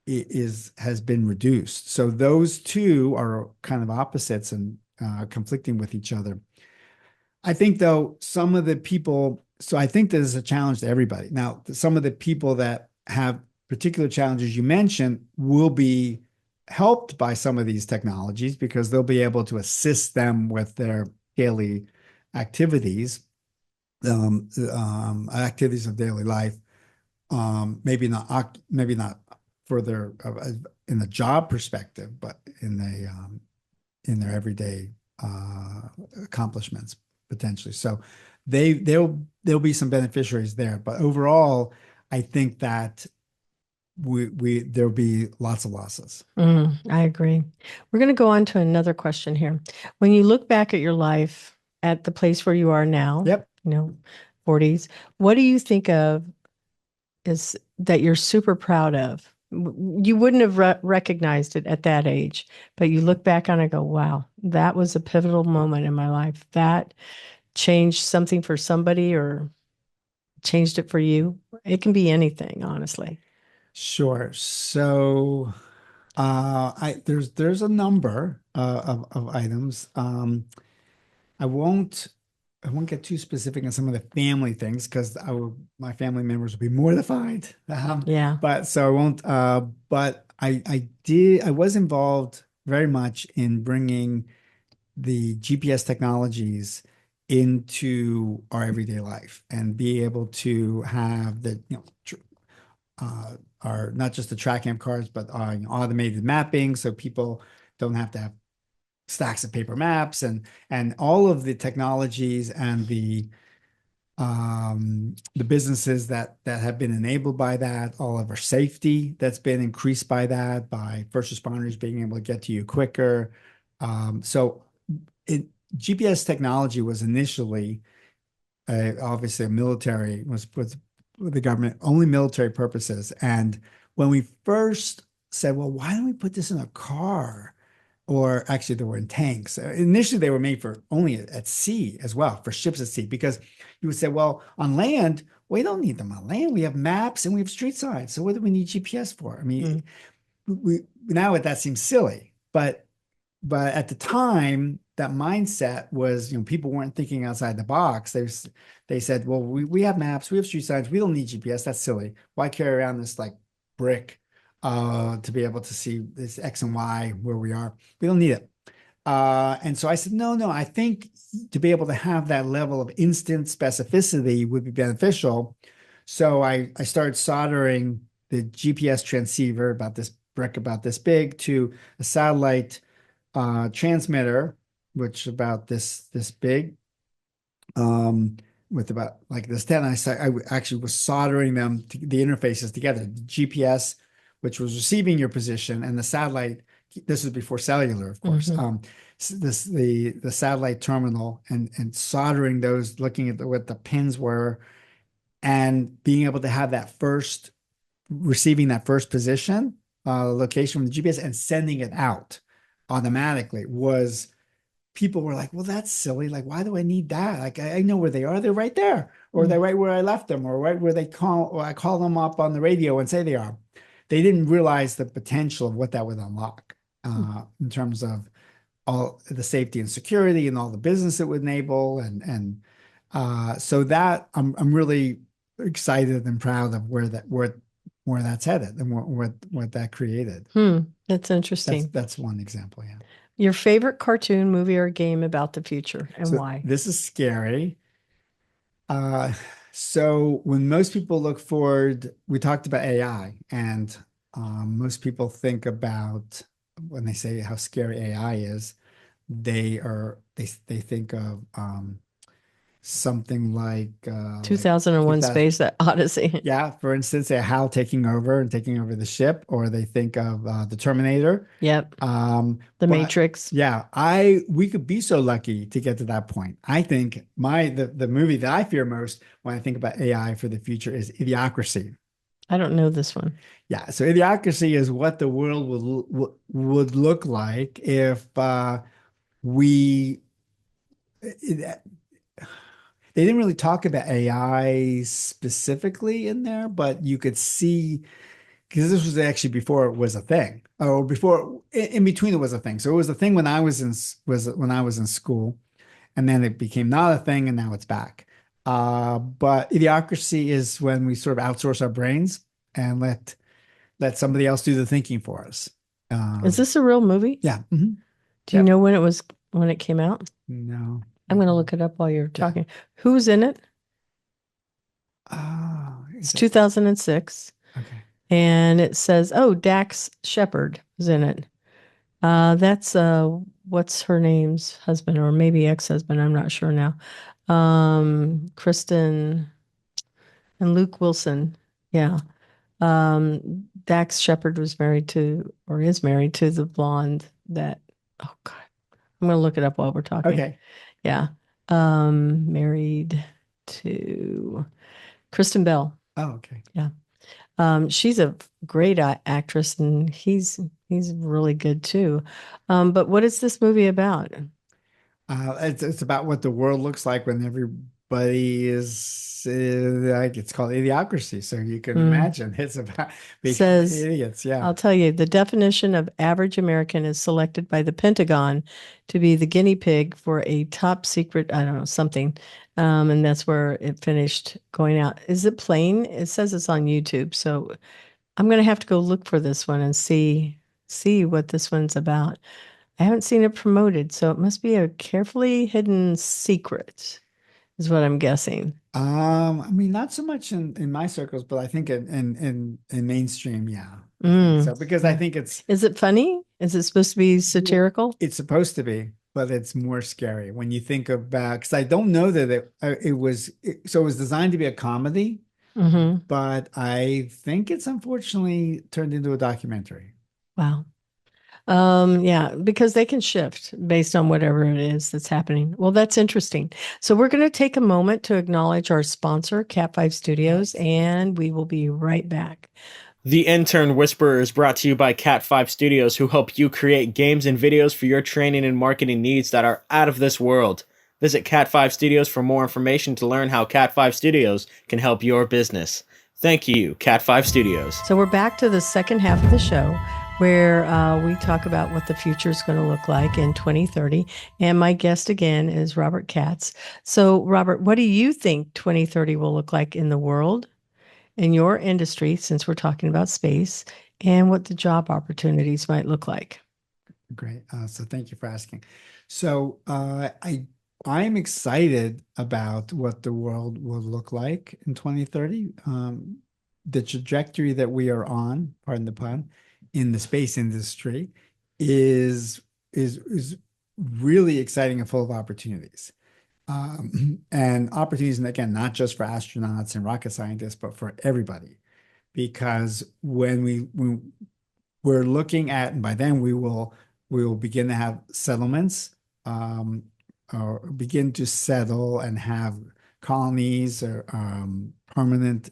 has been reduced. So those two are kind of opposites and conflicting with each other. I think, though, some of the people, so I think there's a challenge to everybody. Now, some of the people that have particular challenges you mentioned will be helped by some of these technologies because they'll be able to assist them with their daily activities, activities of daily life. Maybe not for their in the job perspective, but in their everyday accomplishments potentially. So there'll be some beneficiaries there, but overall, I think that there'll be lots of losses. I agree. We're going to go on to another question here. When you look back at your life at the place where you are now, 40s, what do you think of is that you're super proud of? You wouldn't have recognized it at that age, but you look back on it and go, wow, that was a pivotal moment in my life. That changed something for somebody or changed it for you? It can be anything, honestly. Sure. So, there's a number of items. I won't I won't get too specific on some of the family things because my family members will be mortified. Yeah. But so I won't. But I was involved very much in bringing the GPS technologies into our everyday life and be able to have the, our not just the track amp cards, but automated mapping so people don't have to have stacks of paper maps and all of the technologies and the businesses that have been enabled by that, all of our safety that's been increased by that, by first responders being able to get to you quicker. So it GPS technology was initially obviously a military was with the government only military purposes. And when we first said, well, why don't we put this in a car? Or actually, they were in tanks. Initially, they were made for only at sea as well, for ships at sea, because you would say, well, on land, we don't need them on land. We have maps and we have street signs. So what do we need GPS for? I mean, we now that seems silly, but at the time, that mindset was, people weren't thinking outside the box. They said, well, we have maps, we have street signs, we don't need GPS. That's silly. Why carry around this like brick to be able to see this X and Y where we are? We don't need it. And so I said, no, I think to be able to have that level of instant specificity would be beneficial. So I started soldering the GPS transceiver about this brick about this big to a satellite transmitter, which about this big, with about like this 10. I actually was soldering them the interfaces together. The GPS, which was receiving your position, and the satellite. This was before cellular, of course. The satellite terminal and soldering those, looking at what the pins were, and being able to have receiving that first position location from the GPS and sending it out automatically was people were like, well, that's silly. Like, why do I need that? Like, I know where they are. They're right there, or they're right where I left them, or right where or I call them up on the radio and say they are. They didn't realize the potential of what that would unlock in terms of all the safety and security and all the business it would enable. So that I'm really excited and proud of where that's headed and what that created. That's interesting. That's one example. Yeah. Your favorite cartoon, movie, or game about the future and why? This is scary. So when most people look forward, we talked about AI, and most people think about when they say how scary AI is, they think of something like 2001 Space Odyssey. Yeah, for instance, a HAL taking over the ship, or they think of the Terminator. Yep. The Matrix. Yeah, we could be so lucky to get to that point. I think the movie that I fear most when I think about AI for the future is Idiocracy. I don't know this one. Yeah, so Idiocracy is what the world would look like if we. They didn't really talk about AI specifically in there, but you could see because this was actually before it was a thing, or before in between it was a thing. So it was a thing when I was in school, and then it became not a thing, and now it's back. But Idiocracy is when we sort of outsource our brains and let somebody else do the thinking for us. Is this a real movie? Yeah. Mm-hmm. Do you know when it came out? No. I'm going to look it up while you're talking. Who's in it? It's 2006. Okay. And it says, Dax Shepard is in it. That's what's her name's husband, or maybe ex-husband. I'm not sure now. Kristen and Luke Wilson. Yeah. Dax Shepard was married to, or is married to, the blonde that, oh God, I'm going to look it up while we're talking. Okay. Yeah. Married to Kristen Bell. Oh, okay. Yeah. She's a great actress, and he's really good too. But what is this movie about? It's about what the world looks like when everybody is like it's called idiocracy. So you can Mm. imagine it's about becoming Says, idiots. Yeah. I'll tell you, the definition of average American is selected by the Pentagon to be the guinea pig for a top secret, I don't know, something. And that's where it finished going out. Is it plain? It says it's on YouTube. So I'm going to have to go look for this one and see what this one's about. I haven't seen it promoted, so it must be a carefully hidden secret, is what I'm guessing. I mean, not so much in my circles, but I think in mainstream, yeah, I think Mm. so because I Mm. think it's Is it funny? Is it supposed to be well, satirical? it's supposed to be, but it's more scary when you think about because I don't know that so it was designed to be a comedy, Hmm. but I think it's unfortunately turned into a documentary. Wow. Yeah, because they can shift based on whatever it is that's happening. Well, that's interesting. So we're going to take a moment to acknowledge our sponsor, Cat 5 Studios, and we will be right back. The Intern Whisperer is brought to you by Cat 5 Studios, who help you create games and videos for your training and marketing needs that are out of this world. Visit Cat 5 Studios for more information to learn how Cat 5 Studios can help your business. Thank you, Cat 5 Studios. So we're back to the second half of the show where we talk about what the future is going to look like in 2030. And my guest again is Robert Katz. So, Robert, what do you think 2030 will look like in the world, in your industry, since we're talking about space, and what the job opportunities might look like? Great. So thank you for asking. So I'm excited about what the world will look like in 2030. The trajectory that we are on, pardon the pun, in the space industry is really exciting and full of opportunities. And opportunities, and again, not just for astronauts and rocket scientists, but for everybody. Because when we're looking at, and by then we will begin to have settlements, or begin to settle and have colonies or permanent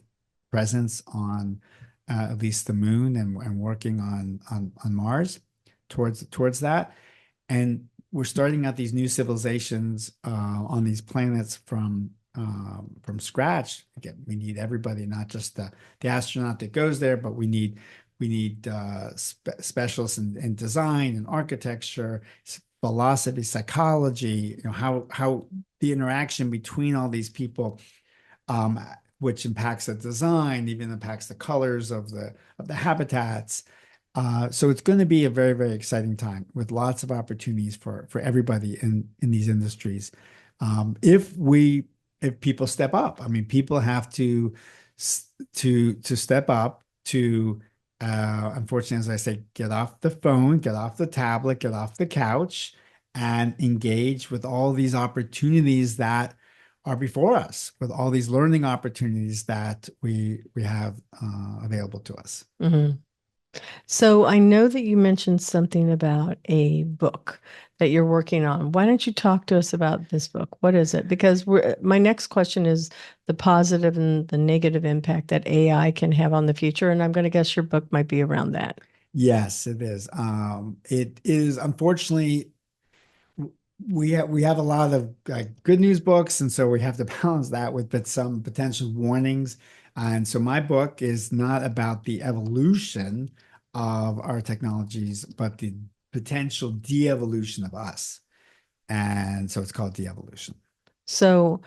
presence on at least the moon and working on Mars towards that. And we're starting out these new civilizations on these planets from scratch. Again, we need everybody, not just the astronaut that goes there, but we need specialists in design and architecture, philosophy, psychology. How the interaction between all these people, um, which impacts the design, even impacts the colors of the habitats. So it's going to be a very, very exciting time with lots of opportunities for everybody in these industries. If people step up, I mean, people have to step up to unfortunately, as I say, get off the phone, get off the tablet, get off the couch, and engage with all these opportunities that are before us, with all these learning opportunities that we have available to us. Mhm. So I know that you mentioned something about a book that you're working on. Why don't you talk to us about this book? What is it? Because my next question is the positive and the negative impact that AI can have on the future, and I'm going to guess your book might be around that. Yes, it is. It is unfortunately we have a lot of good news books, and so we have to balance that with but some potential warnings. And so my book is not about the evolution of our technologies, but the potential de-evolution of us. And so it's called De-evolution. So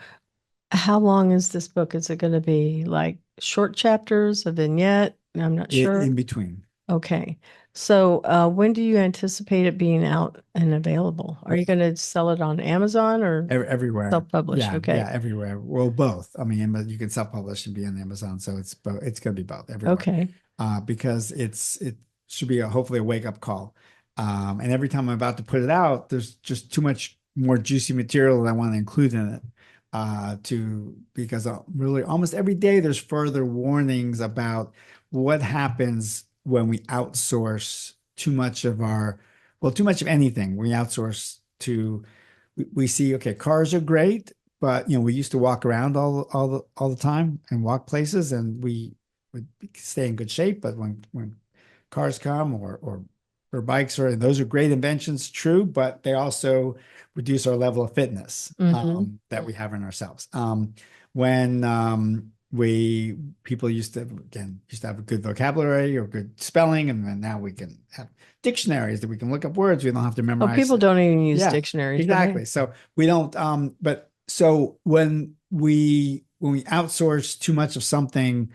how long is this book? Is it going to be like short chapters, a vignette? I'm not sure. In between. Okay. So, when do you anticipate it being out and available? Are you going to sell it on Amazon or Everywhere. self-publish? Yeah, Okay. yeah, everywhere. Well, both. I mean, you can self-publish and be on Amazon, so it's both. It's going to be both everywhere. Okay. Because it should be hopefully a wake-up call. And every time I'm about to put it out, there's just too much more juicy material that I want to include in it. Because really almost every day there's further warnings about what happens when we outsource too much of too much of anything. We outsource we see, okay, cars are great, but we used to walk around all the time and walk places, and we would stay in good shape. But when cars come or or bikes, or those are great inventions, true, but they also reduce our level of fitness that we have in ourselves. When people used to have a good vocabulary or good spelling, and then now we can have dictionaries that we can look up words. We don't have to memorize. People don't even use dictionaries. Exactly. So we don't. But so when we outsource too much of something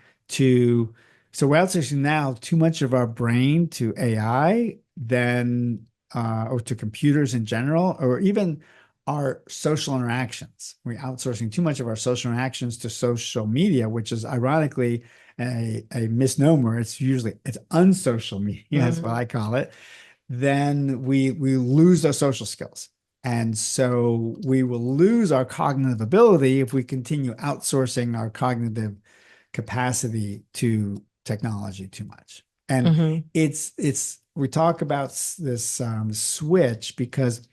so we're outsourcing now too much of our brain to AI, then or to computers in general, or even our social interactions. We're outsourcing too much of our social interactions to social media, which is ironically a misnomer. It's unsocial media, that's what I call it. Then we lose our social skills. And so we will lose our cognitive ability if we continue outsourcing our capacity to technology too much. And we talk about this switch because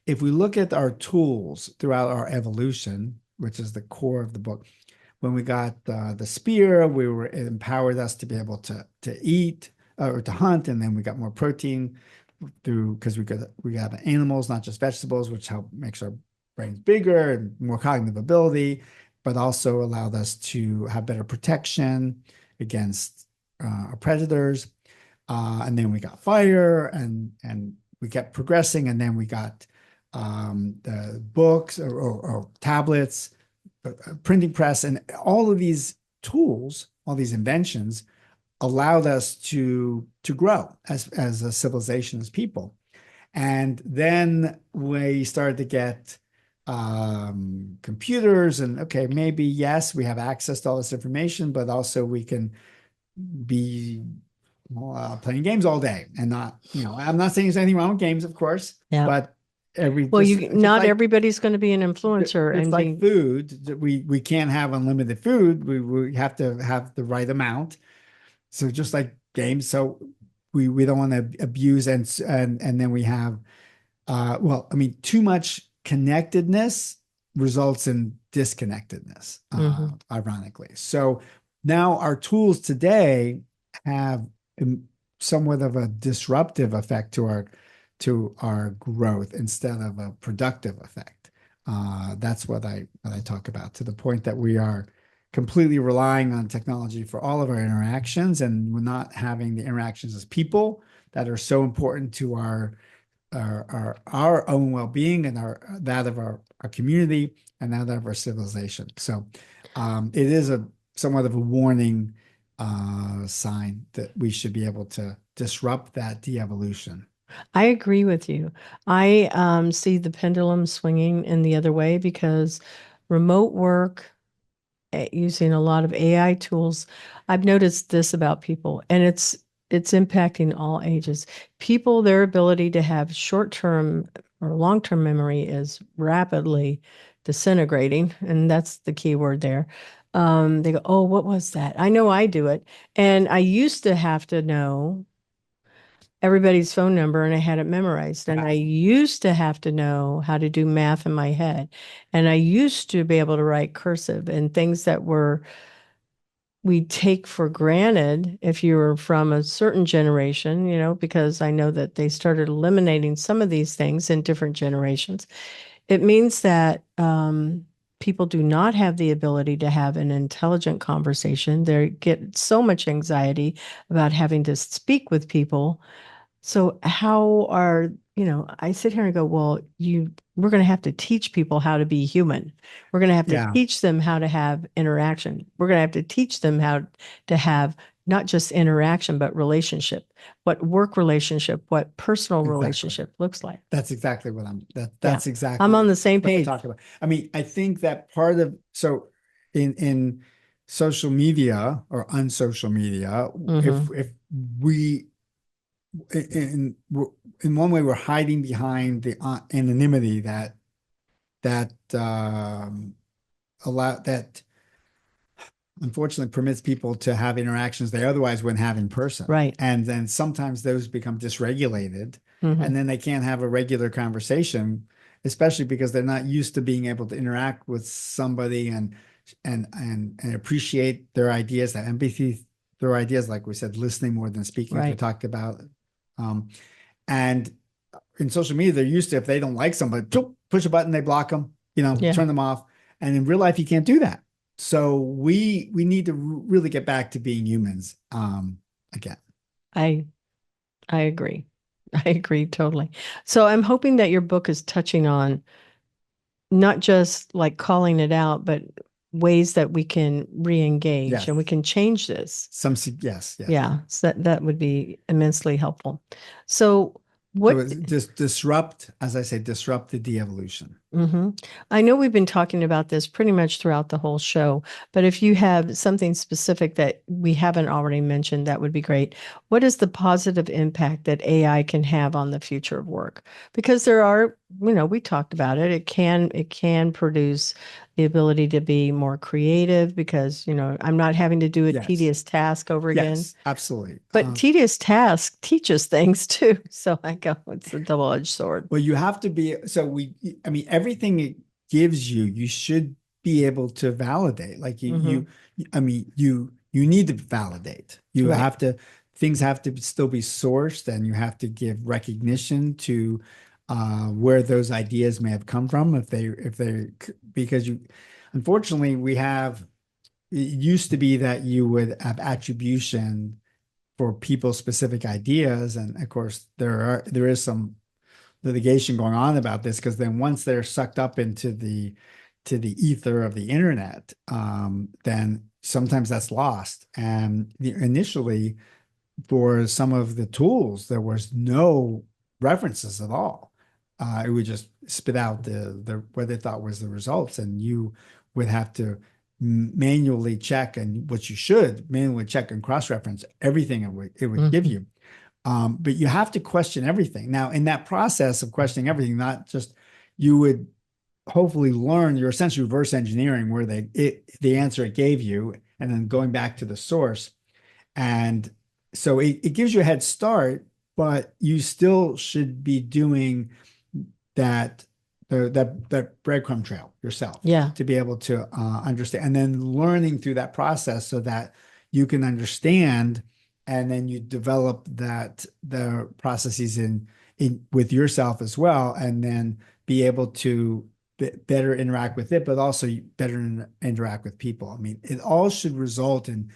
if we look at our tools throughout our evolution, which is the core of the book, when we got the spear, it empowered us to be able to eat or to hunt, and then we got more protein because we have animals, not just vegetables, which makes our brains bigger and more cognitive ability, but also allowed us to have better protection against our predators. And then we got fire, and we kept progressing, and then we got the books or tablets, printing press, and all of these tools, all these inventions allowed us to grow as a civilization, as people. And then we started to get computers, and okay, maybe yes, we have access to all this information, but also we can be playing games all day and not, I'm not saying there's anything wrong with games, of course, but not everybody's going to be an influencer. It's like food. We can't have unlimited food. We have to have the right amount. So just like games, so we don't want to abuse, and then we have too much connectedness results in disconnectedness, ironically. So now our tools today have somewhat of a disruptive effect to our growth instead of a productive effect. That's what I talk about, to the point that we are completely relying on technology for all of our interactions, and we're not having the interactions as people that are so important to our own well-being and that of our community and that of our civilization. So it is somewhat of a warning sign that we should be able to disrupt that de-evolution. I agree with you. I see the pendulum swinging in the other way, because remote work, using a lot of AI tools, I've noticed this about people, and it's impacting all ages. People, their ability to have short-term or long-term memory is rapidly disintegrating, and that's the key word there. They go, oh, what was that? I know I do it. And I used to have to know everybody's phone number, and I had it memorized. And I used to have to know how to do math in my head. And I used to be able to write cursive, and things that we take for granted if you were from a certain generation, because I know that they started eliminating some of these things in different generations. It means that people do not have the ability to have an intelligent conversation. They get so much anxiety about having to speak with people. So I sit here and go, well, we're going to have to teach people how to be human. We're going to have to teach them how to have interaction. We're going to have to teach them how to have not just interaction, but relationship, what work relationship, what personal relationship looks like. That's exactly what that's exactly. I'm on the same page. Talking about. I mean, I think that so in social media or unsocial media, if we, in one way, we're hiding behind the anonymity that unfortunately permits people to have interactions they otherwise wouldn't have in person. Right. And then sometimes those become dysregulated, and then they can't have a regular conversation, especially because they're not used to being able to interact with somebody and appreciate their ideas, their ideas, like we said, listening more than speaking, as we talked about. And in social media, they're used to, if they don't like somebody, push a button, they block them, Yeah. turn them off. And in real life, you can't do that. So we need to really get back to being humans again. I agree. I agree totally. So I'm hoping that your book is touching on not just like calling it out, but ways that we can re-engage Yes. and we can change this. Yes. Yeah, so that would be immensely helpful. So what So just disrupt, as I say, disrupt the de-evolution. I know we've been talking about this pretty much throughout the whole show, but if you have something specific that we haven't already mentioned, that would be great. What is the positive impact that AI can have on the future of work? Because there are, we talked about it. It can produce the ability to be more creative because, I'm not having to do a Yes. tedious task over again. Yes, absolutely. But tedious tasks teach us things too. So I go, it's a double-edged sword. Well, you have to be, everything it gives you, you should be able to validate. Like you need to validate. You Right. have to, things have to still be sourced, and you have to give recognition to where those ideas may have come from. Because unfortunately, it used to be that you would have attribution for people's specific ideas. And of course, there is some litigation going on about this, because then once they're sucked up into the ether of the internet, then sometimes that's lost. And initially, for some of the tools, there was no references at all. It would just spit out the what they thought was the results, and you would have to manually check, and what you should manually check and cross-reference everything it would give you. But you have to question everything. Now, in that process of questioning everything, not just, you would hopefully learn, you're essentially reverse engineering where the answer it gave you, and then going back to the source. And so it gives you a head start, but you still should be doing that breadcrumb trail yourself, to be able to understand, and then learning through that process so that you can understand, and then you develop the processes in with yourself as well, and then be able to better interact with it, but also better interact with people. I mean, it all should result in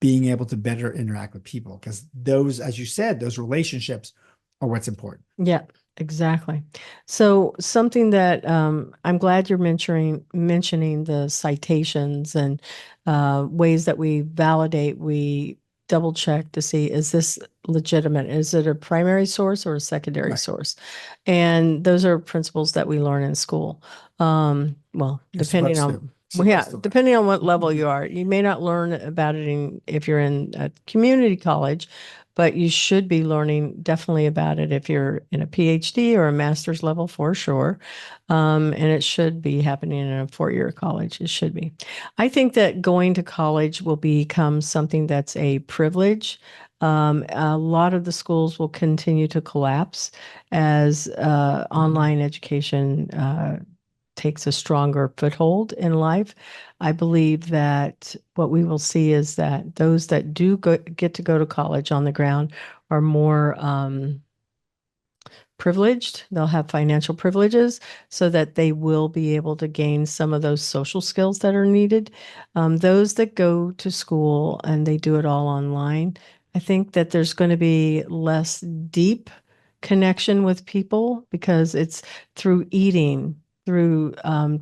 being able to better interact with people, because those, as you said, those relationships are what's important. Yeah, exactly. So something that I'm glad you're mentioning the citations and ways that we validate, we double check to see, is this legitimate? Is it a primary source or a secondary source? And those are principles that we learn in school. Depending on depending on what level you are. You may not learn about it if you're in a community college, but you should be learning definitely about it if you're in a PhD or a master's level, for sure. And it should be happening in a four-year college. It should be. I think that going to college will become something that's a privilege. A lot of the schools will continue to collapse as online education takes a stronger foothold in life. I believe that what we will see is that those that do get to go to college on the ground are more privileged. They'll have financial privileges so that they will be able to gain some of those social skills that are needed. Those that go to school and they do it all online, I think that there's going to be less deep connection with people because it's through eating, through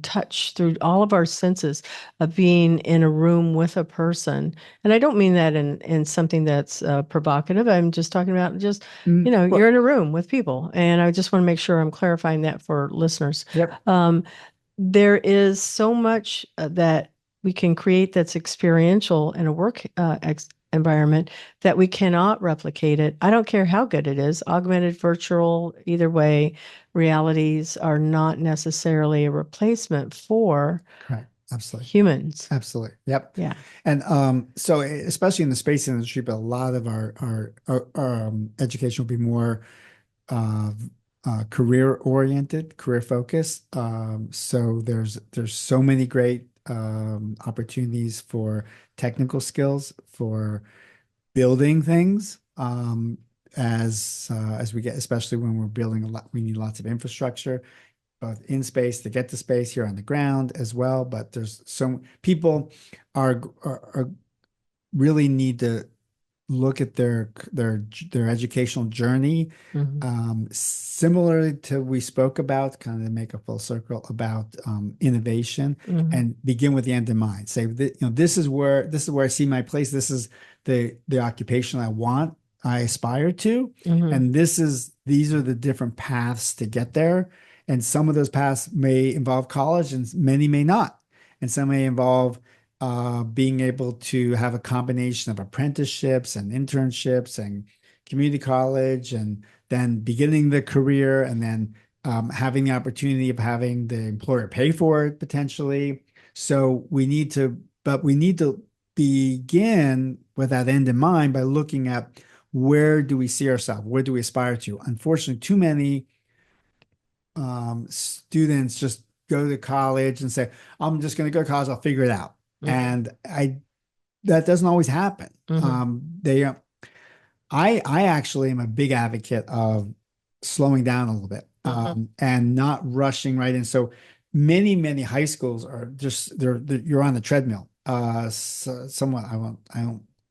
touch, through all of our senses of being in a room with a person. And I don't mean that in something that's provocative. I'm just talking about you're in a room with people. And I just want to make sure I'm clarifying that for listeners. Yep. There is so much that we can create that's experiential in a work environment that we cannot replicate it. I don't care how good it is, augmented, virtual, either way, realities are not necessarily a replacement for Absolutely. humans. Absolutely. Yep. Yeah. And so especially in the space industry, but a lot of our education will be more career oriented, career focused. So there's so many great opportunities for technical skills, for building things, as we get, especially when we're building a lot, we need lots of infrastructure, both in space to get to space, here on the ground as well. But there's so people are really need to look at their educational journey, similarly to we spoke about, kind of to make a full circle about innovation, and begin with the end in mind. Say that, this is where I see my place. This is the occupation I aspire to, and these are the different paths to get there. And some of those paths may involve college, and many may not, and some may involve being able to have a combination of apprenticeships and internships and community college, and then beginning the career, and then having the opportunity of having the employer pay for it potentially. So we need to begin with that end in mind by looking at, where do we see ourselves? Where do we aspire to? Unfortunately, too many students just go to college and say, I'm just going to go to college, I'll figure it out. And that doesn't always happen. I actually am a big advocate of slowing down a little bit, and not rushing right in. So many high schools are just, you're on the treadmill. Somewhat, I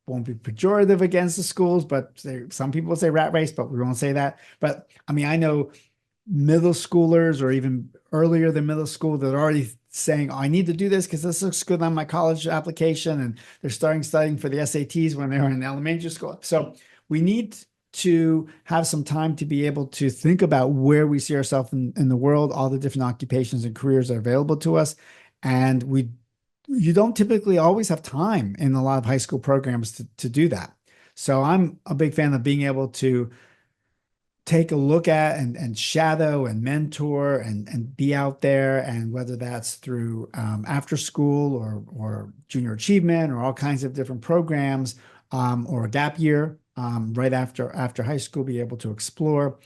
won't be pejorative against the schools, but some people say rat race, but we won't say that. But I mean, I know middle schoolers, or even earlier than middle school, that are already saying, I need to do this because this looks good on my college application, and they're studying for the SATs when they were in elementary school. So we need to have some time to be able to think about where we see ourselves in the world, all the different occupations and careers that are available to us. And you don't typically always have time in a lot of high school programs to do that. So I'm a big fan of being able to take a look at and shadow and mentor and be out there, and whether that's through after school or junior achievement, or all kinds of different programs, or a gap year right after high school, be able to explore.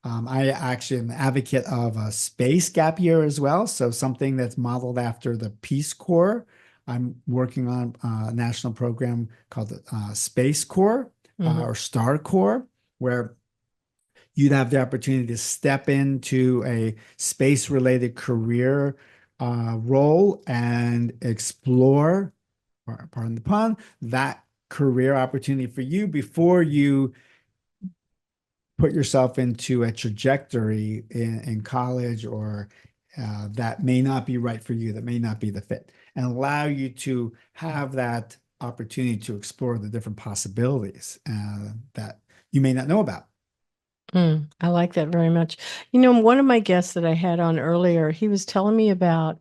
I actually am an advocate of a space gap year as well, so something that's modeled after the Peace Corps. I'm working on a national program called the Space Corps, or Star Corps, where you'd have the opportunity to step into a space-related career role and explore, pardon the pun, that career opportunity for you before you put yourself into a trajectory in college, or that may not be right for you, that may not be the fit, and allow you to have that opportunity to explore the different possibilities that you may not know about. I like that very much. One of my guests that I had on earlier, he was telling me about,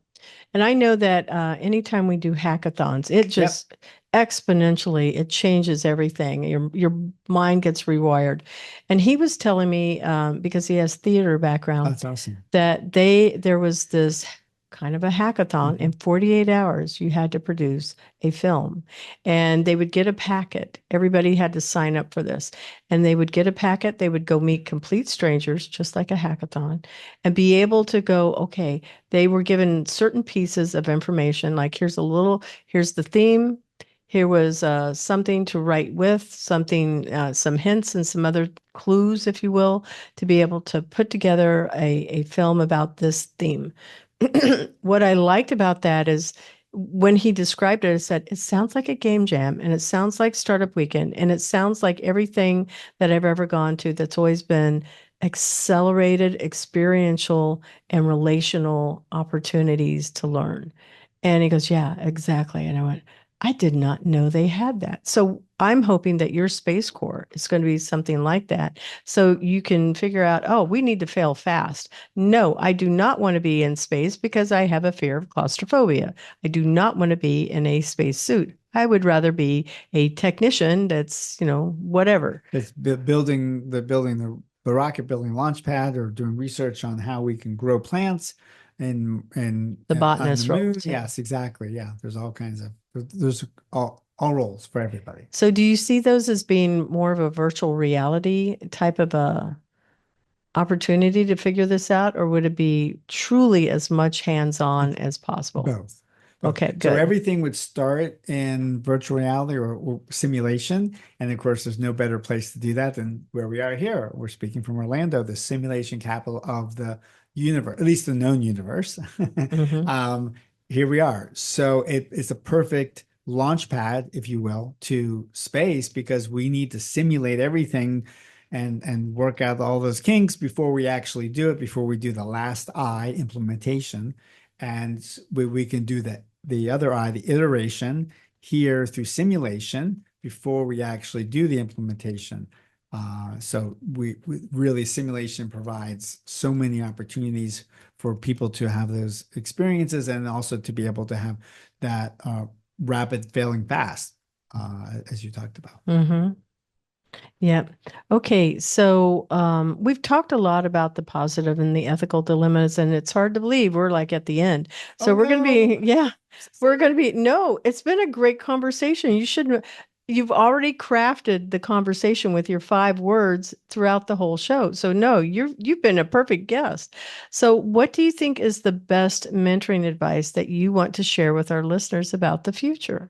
and I know that anytime we do hackathons, it just exponentially, it changes everything. Your mind gets rewired. And he was telling me, because he has theater background, That's awesome, that there was this kind of a hackathon. In 48 hours, you had to produce a film, and they would get a packet. Everybody had to sign up for this, and they would get a packet. They would go meet complete strangers, just like a hackathon, and be able to go, okay, they were given certain pieces of information, like here's the theme. Here was something to write with, some hints and some other clues, if you will, to be able to put together a film about this theme. What I liked about that is when he described it, I said, it sounds like a game jam, and it sounds like Startup Weekend, and it sounds like everything that I've ever gone to that's always been accelerated, experiential, and relational opportunities to learn. And he goes, yeah, exactly. And I went, I did not know they had that. So I'm hoping that your Space Corps is going to be something like that. So you can figure out, oh, we need to fail fast. No, I do not want to be in space because I have a fear of claustrophobia. I do not want to be in a space suit. I would rather be a technician that's, whatever. It's building the rocket, building launch pad, or doing research on how we can grow plants and The botanist roles. Yeah. Yes, exactly. Yeah. There's all kinds of, there's all roles for everybody. So do you see those as being more of a virtual reality type of a opportunity to figure this out, or would it be truly as much hands-on as possible? Both. Okay, So good. everything would start in virtual reality or simulation. And of course, there's no better place to do that than where we are here. We're speaking from Orlando, the simulation capital of the universe, at least the known universe. Mhm. Here we are. So it's a perfect launch pad, if you will, to space because we need to simulate everything and work out all those kinks before we actually do it, before we do the last I implementation. And we can do that. The other I, the iteration here through simulation before we actually do the implementation. So we really simulation provides so many opportunities for people to have those experiences and also to be able to have that rapid failing fast, as you talked about. Mm-hmm. Yeah. Okay. So we've talked a lot about the positive and the ethical dilemmas, and it's hard to believe we're like at the end. So Oh, we're going to no. be, yeah, we're going to be, no, it's been a great conversation. You've already crafted the conversation with your 5 words throughout the whole show. So no, you've been a perfect guest. So what do you think is the best mentoring advice that you want to share with our listeners about the future?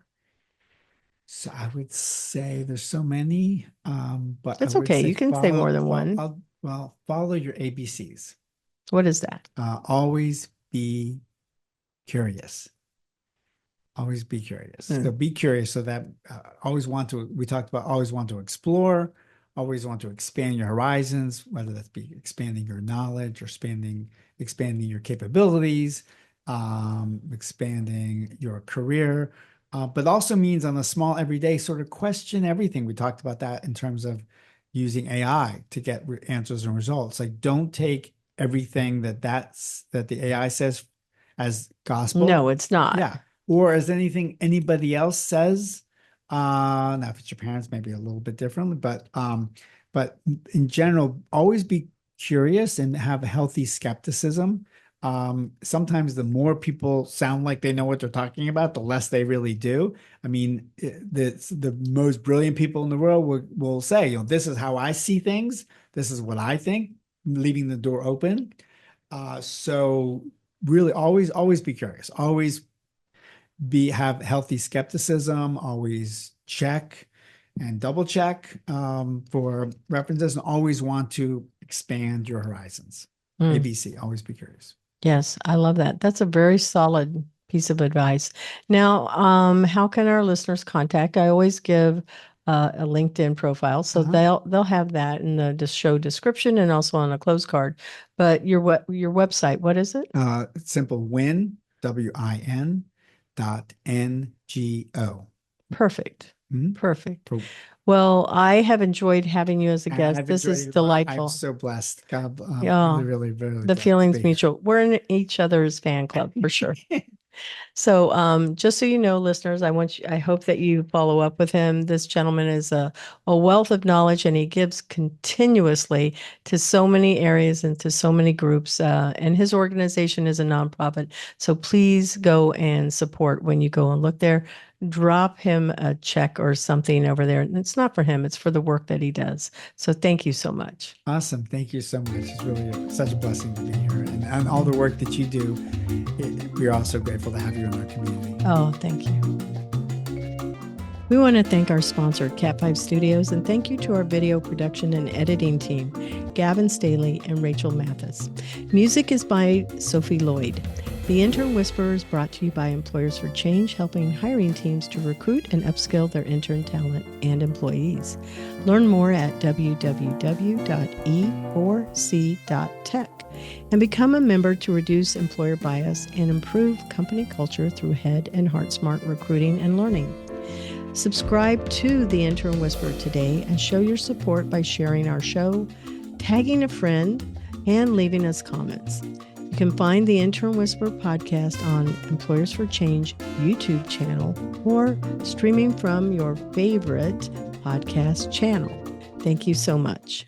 So I would say there's so many, but I It's would okay. say You can say more than one. follow your ABCs. What is that? Always be curious. Always be curious. So be curious so that we talked about always want to explore, always want to expand your horizons, whether that's be expanding your knowledge or expanding your capabilities, expanding your career, but also means on a small everyday sort of question everything. We talked about that in terms of using AI to get answers and results. Like don't take everything that the AI says as gospel. No, it's not. Yeah. Or as anything anybody else says. Now if it's your parents, maybe a little bit differently, but in general, always be curious and have a healthy skepticism. Sometimes the more people sound like they know what they're talking about, the less they really do. I mean, the most brilliant people in the world will say, you know, this is how I see things. This is what I think, leaving the door open. So really always be curious, always have healthy skepticism, always check and double check for references, and always want to expand your horizons. ABC, always be curious. Yes, I love that. That's a very solid piece of advice. Now, how can our listeners contact? I always give a LinkedIn profile, so they'll have that in the show description and also on a close card. But your website, what is it? It's simple. WIN, WIN .NGO. Perfect. Perfect. Well, I have enjoyed having you as a guest. This is delightful. I'm so blessed. God, really the feeling's mutual. We're in each other's fan club for sure. So, just so you know, listeners, I hope that you follow up with him. This gentleman is a wealth of knowledge, and he gives continuously to so many areas and to so many groups. And his organization is a nonprofit. So please go and support when you go and look there. Drop him a check or something over there. And it's not for him, it's for the work that he does. So thank you so much. Awesome. Thank you so much. It's really such a blessing to be here. And all the work that you do, we're also grateful to have you in our community. Oh, thank you. We want to thank our sponsor, Cat5 Studios, and thank you to our video production and editing team, Gavin Staley and Rachel Mathis. Music is by Sophie Lloyd. The Intern Whisperer is brought to you by Employers for Change, helping hiring teams to recruit and upskill their intern talent and employees. Learn more at www.e4c.tech and become a member to reduce employer bias and improve company culture through head and heart smart recruiting and learning. Subscribe to The Intern Whisperer today and show your support by sharing our show, tagging a friend, and leaving us comments. You can find the Intern Whisperer podcast on Employers for Change YouTube channel or streaming from your favorite podcast channel. Thank you so much.